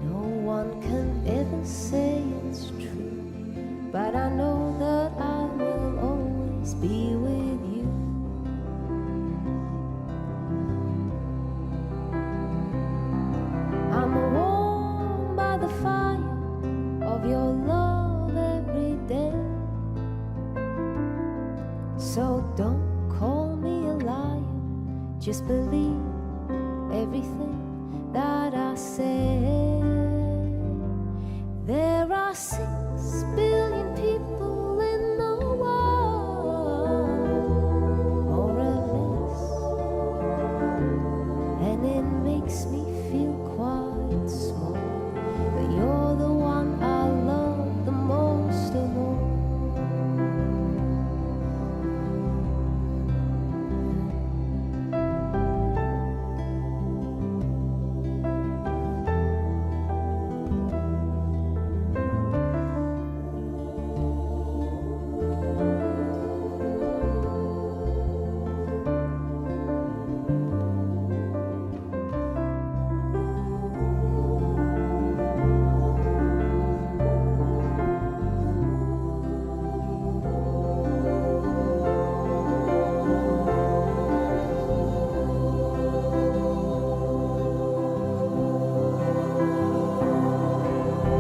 B: No one can ever say it's true, but I know that I will always be with you. I'm warmed by the fire of your love every day. So don't call me a liar, just believe everything that I say. There are 6 billion people in the world, more or less, and it makes me feel quite small, but you're the one I love the most of all.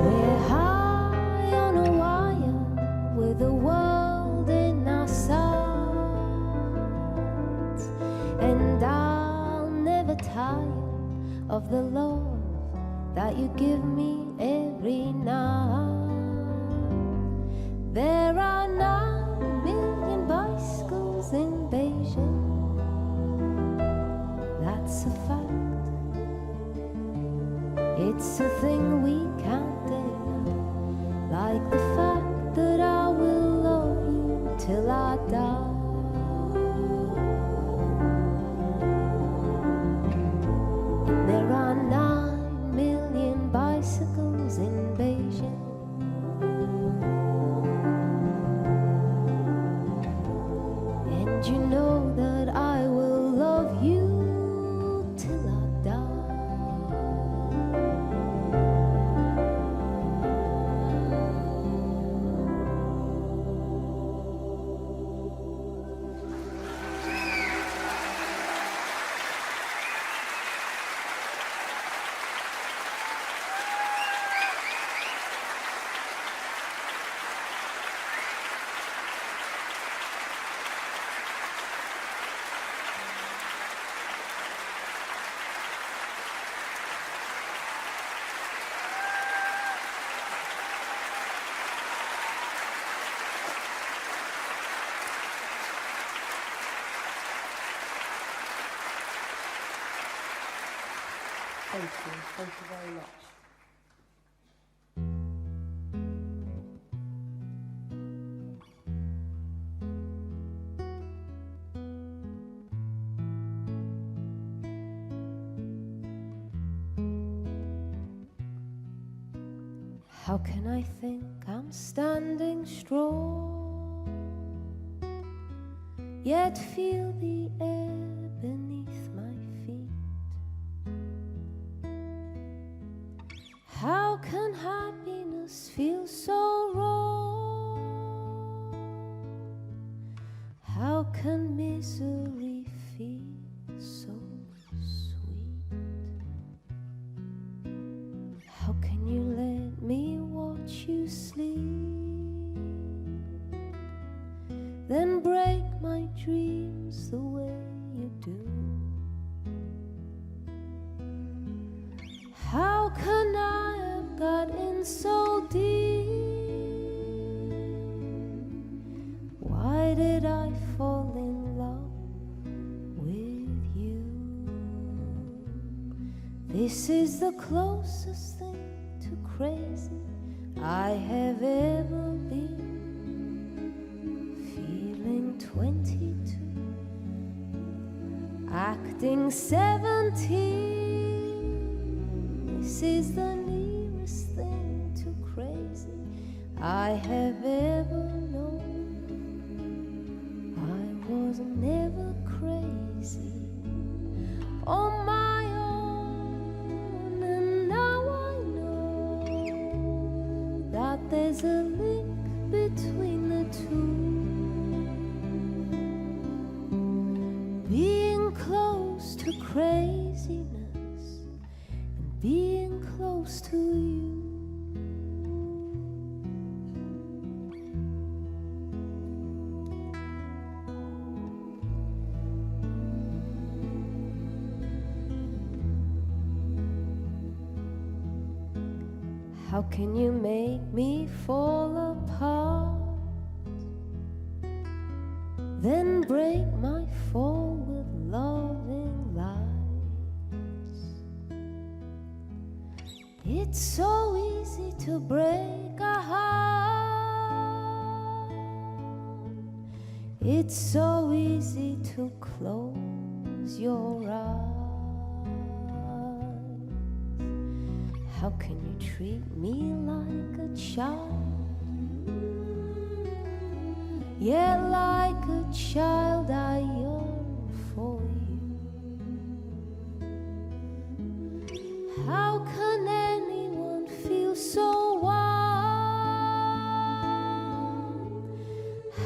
B: We're high on a wire with the world in our sights, and I'll never tire of the love that you give me every night. There are 9 million bicycles in Beijing. That's a fact. It's a thing we can't deny, like the fact that I will love you till I die. And there are 9 million bicycles in Beijing. And you know that I will love you till I die.
C: Thank you very much.
B: How can I think I'm standing strong, yet feel the air beneath my feet? How can happiness feel so wrong? How can misery feel so sweet? How can you let me watch you sleep, then break my dreams the way you do? How can I have gotten so deep? Why did I fall in love with you? This is the closest thing to crying crazy I have ever been. Feeling 22, acting 17. This is the nearest thing to crazy I have ever known. I was never crazy on my own, and now I know that there's a link between the two. Being close to craziness and being close to you. How can you make me fall apart, then break my fall with loving lights? It's so easy to break a heart. It's so easy to close your eyes. How can you treat me like a child? Yeah, like a child I yearn for you. How can anyone feel so wild?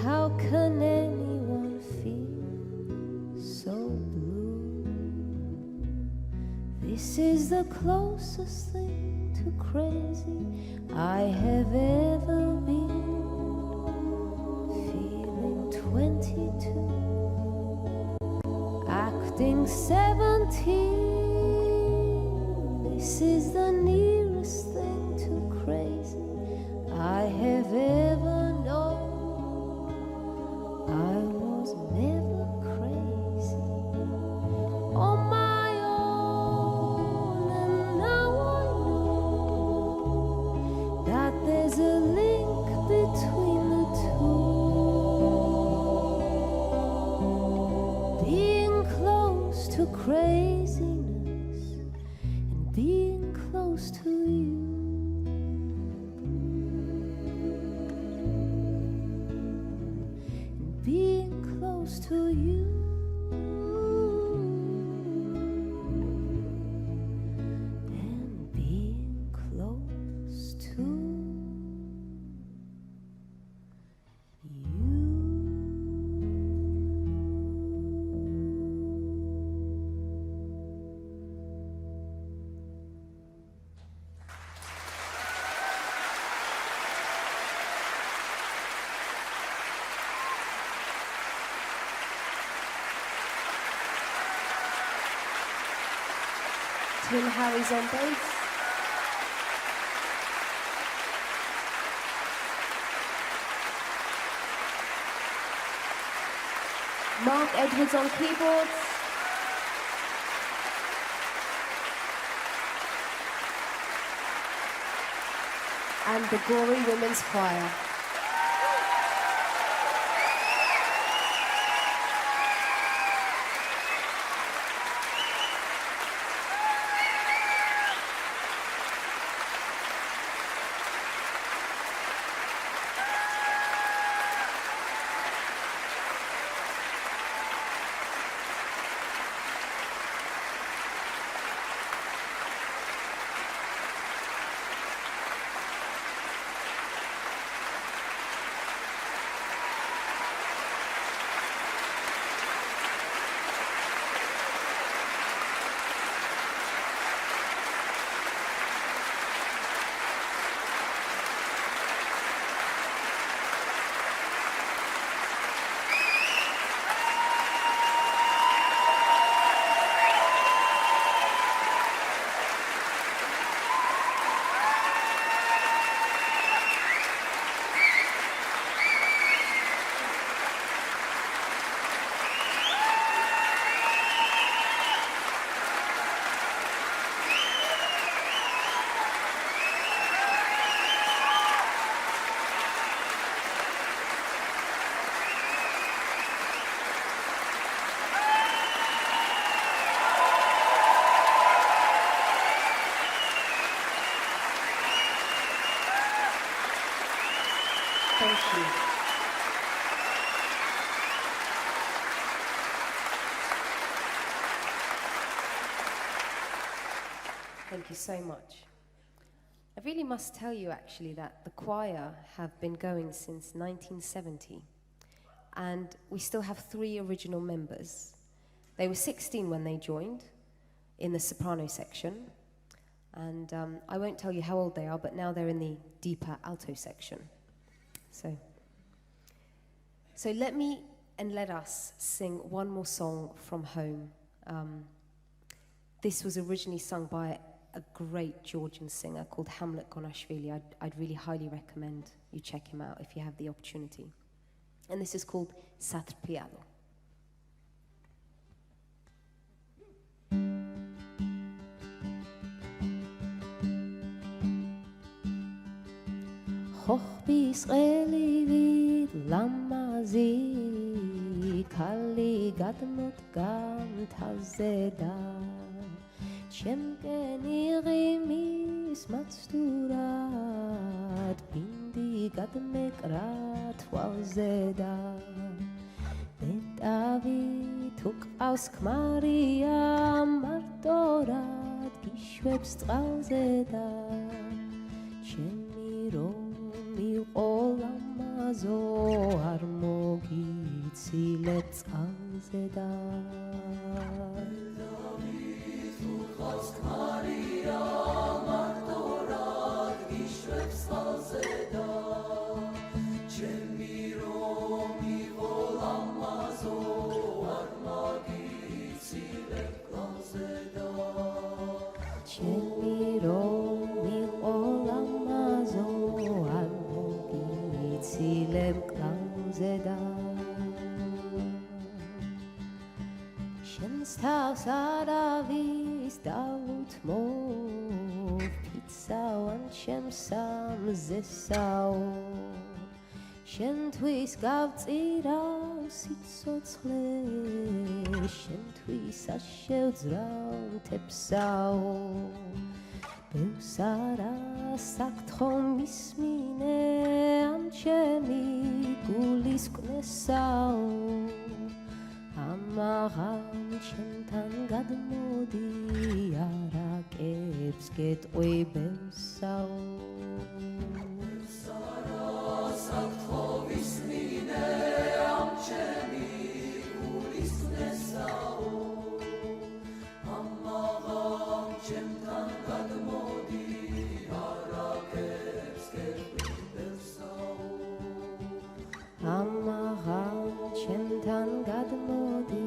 B: How can anyone feel so blue? This is the closest thing to crazy I have ever been. Feeling 22, acting 17. This is the nearest thing to crazy I have ever known. I was never crazy on my own, and now I know that there's a link between the two. Being close to craziness and being close to you. And being close to you. And being close to you.
C: Tim Harry's on bass. Mark Edwards on keyboards. And the Gory Women's Choir. Thank you. Thank you so much. I really must tell you actually that the choir have been going since 1970, and we still have 3 original members. They were 16 when they joined in the soprano section, and I won't tell you how old they are, but now they're in the deeper alto section. So let me and let us sing one more song from home. This was originally sung by a great Georgian singer called Hamlet Gonashvili. I'd really highly recommend you check him out if you have the opportunity. And this is called Satr Pialo.
B: Hochbis relivid lamazi kali gadmut gam tazeda Chemkeni rimis matsturat bindi gadmekrat wazeda Betavi tuk aus kmaria martorat gishwebs trazeda Chemiro Olamazo armogitsi let's alzeda
A: David uchas Maria martorat gishwebs alzeda Chemiro mi olamazo armogitsi let's alzeda
B: Chemiro mi olamazo Silem klauzeda Shenstau saravis daut mov Pitzau an shemsam zesau Shentwis gavtzirau sitsotzle Shentwis ashevzrau tepsau Beusara saktron mismine amchemi gulis knesau Amaram chemtan gadmodi arakebs get oi beusau
A: Beusara saktron mismine amchemi gulis knesau Amaram chemtan gadmodi
B: Amaram chemtan gadmodi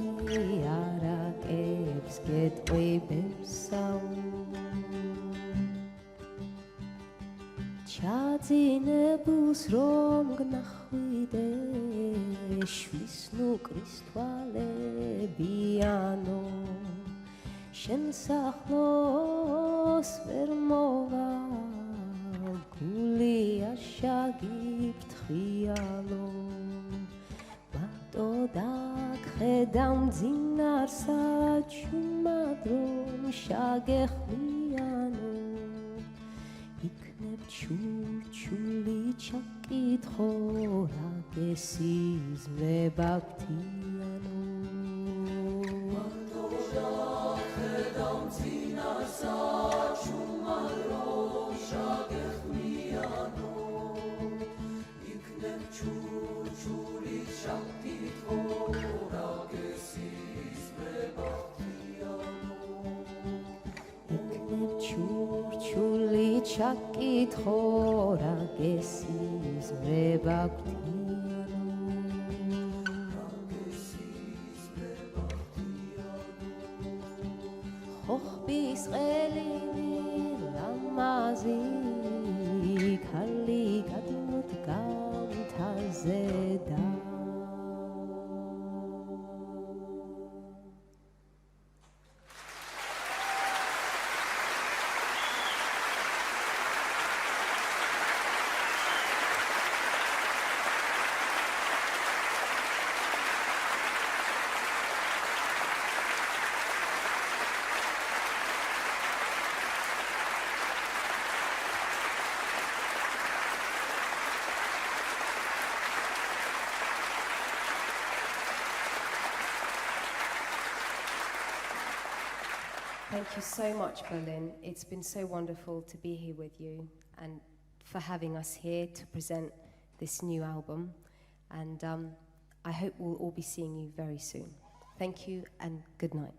B: arakebs get oi beusau Chadzinebus rom gnakhvide shvisnu kristvale biano Shensachlos vermova guli ashagib tchialo Batodak chedam zinar sachumadrom shagech biano Ikneb churchuli chakitcho ragesiz mebaktiano Churchuli chakitcho ragesiz mebaktiano Hochbis relivi lamazi kali gadmut gam tazeda
C: Thank you so much, Berlin. It's been so wonderful to be here with you and for having us here to present this new album. And I hope we'll all be seeing you very soon. Thank you and good night.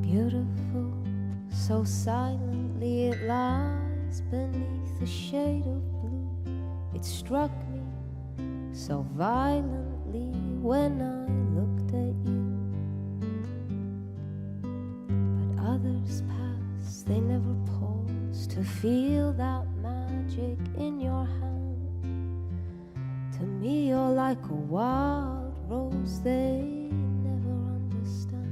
B: Beautiful, so silently it lies beneath the shade of blue. It struck me so violently when I looked at you. But others pass, they never pause to feel that magic in your hand. To me you're like a wild rose, they never understand.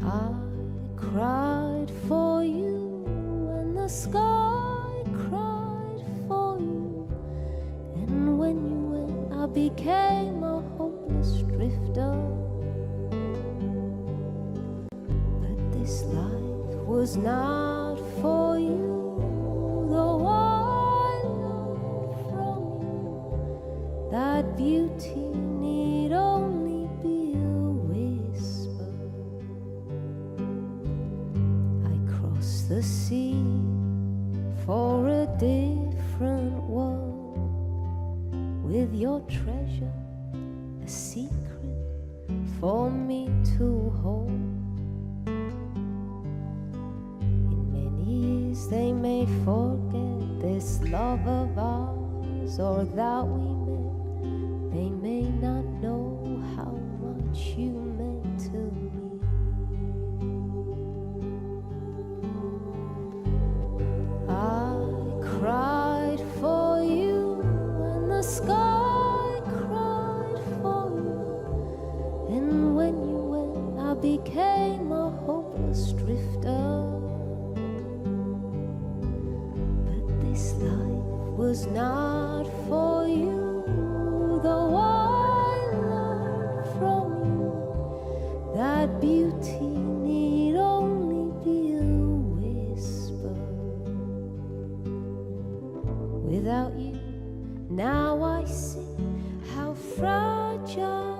B: I cried for you and the sky cried for you, and when you went I became a hopeless drifter. But this life was not for you, though I learned from you that beauty need only be a whisper. The sea for a different world, with your treasure, a secret for me to hold. In many years they may forget this love of ours, or that we met. They may not know how much you meant to me. Cried for you and the sky cried for you, and when you went I became a hopeless drifter. But this life was not for you, though I learned from you that beauty need only be a whisper. Without you, now I see how fragile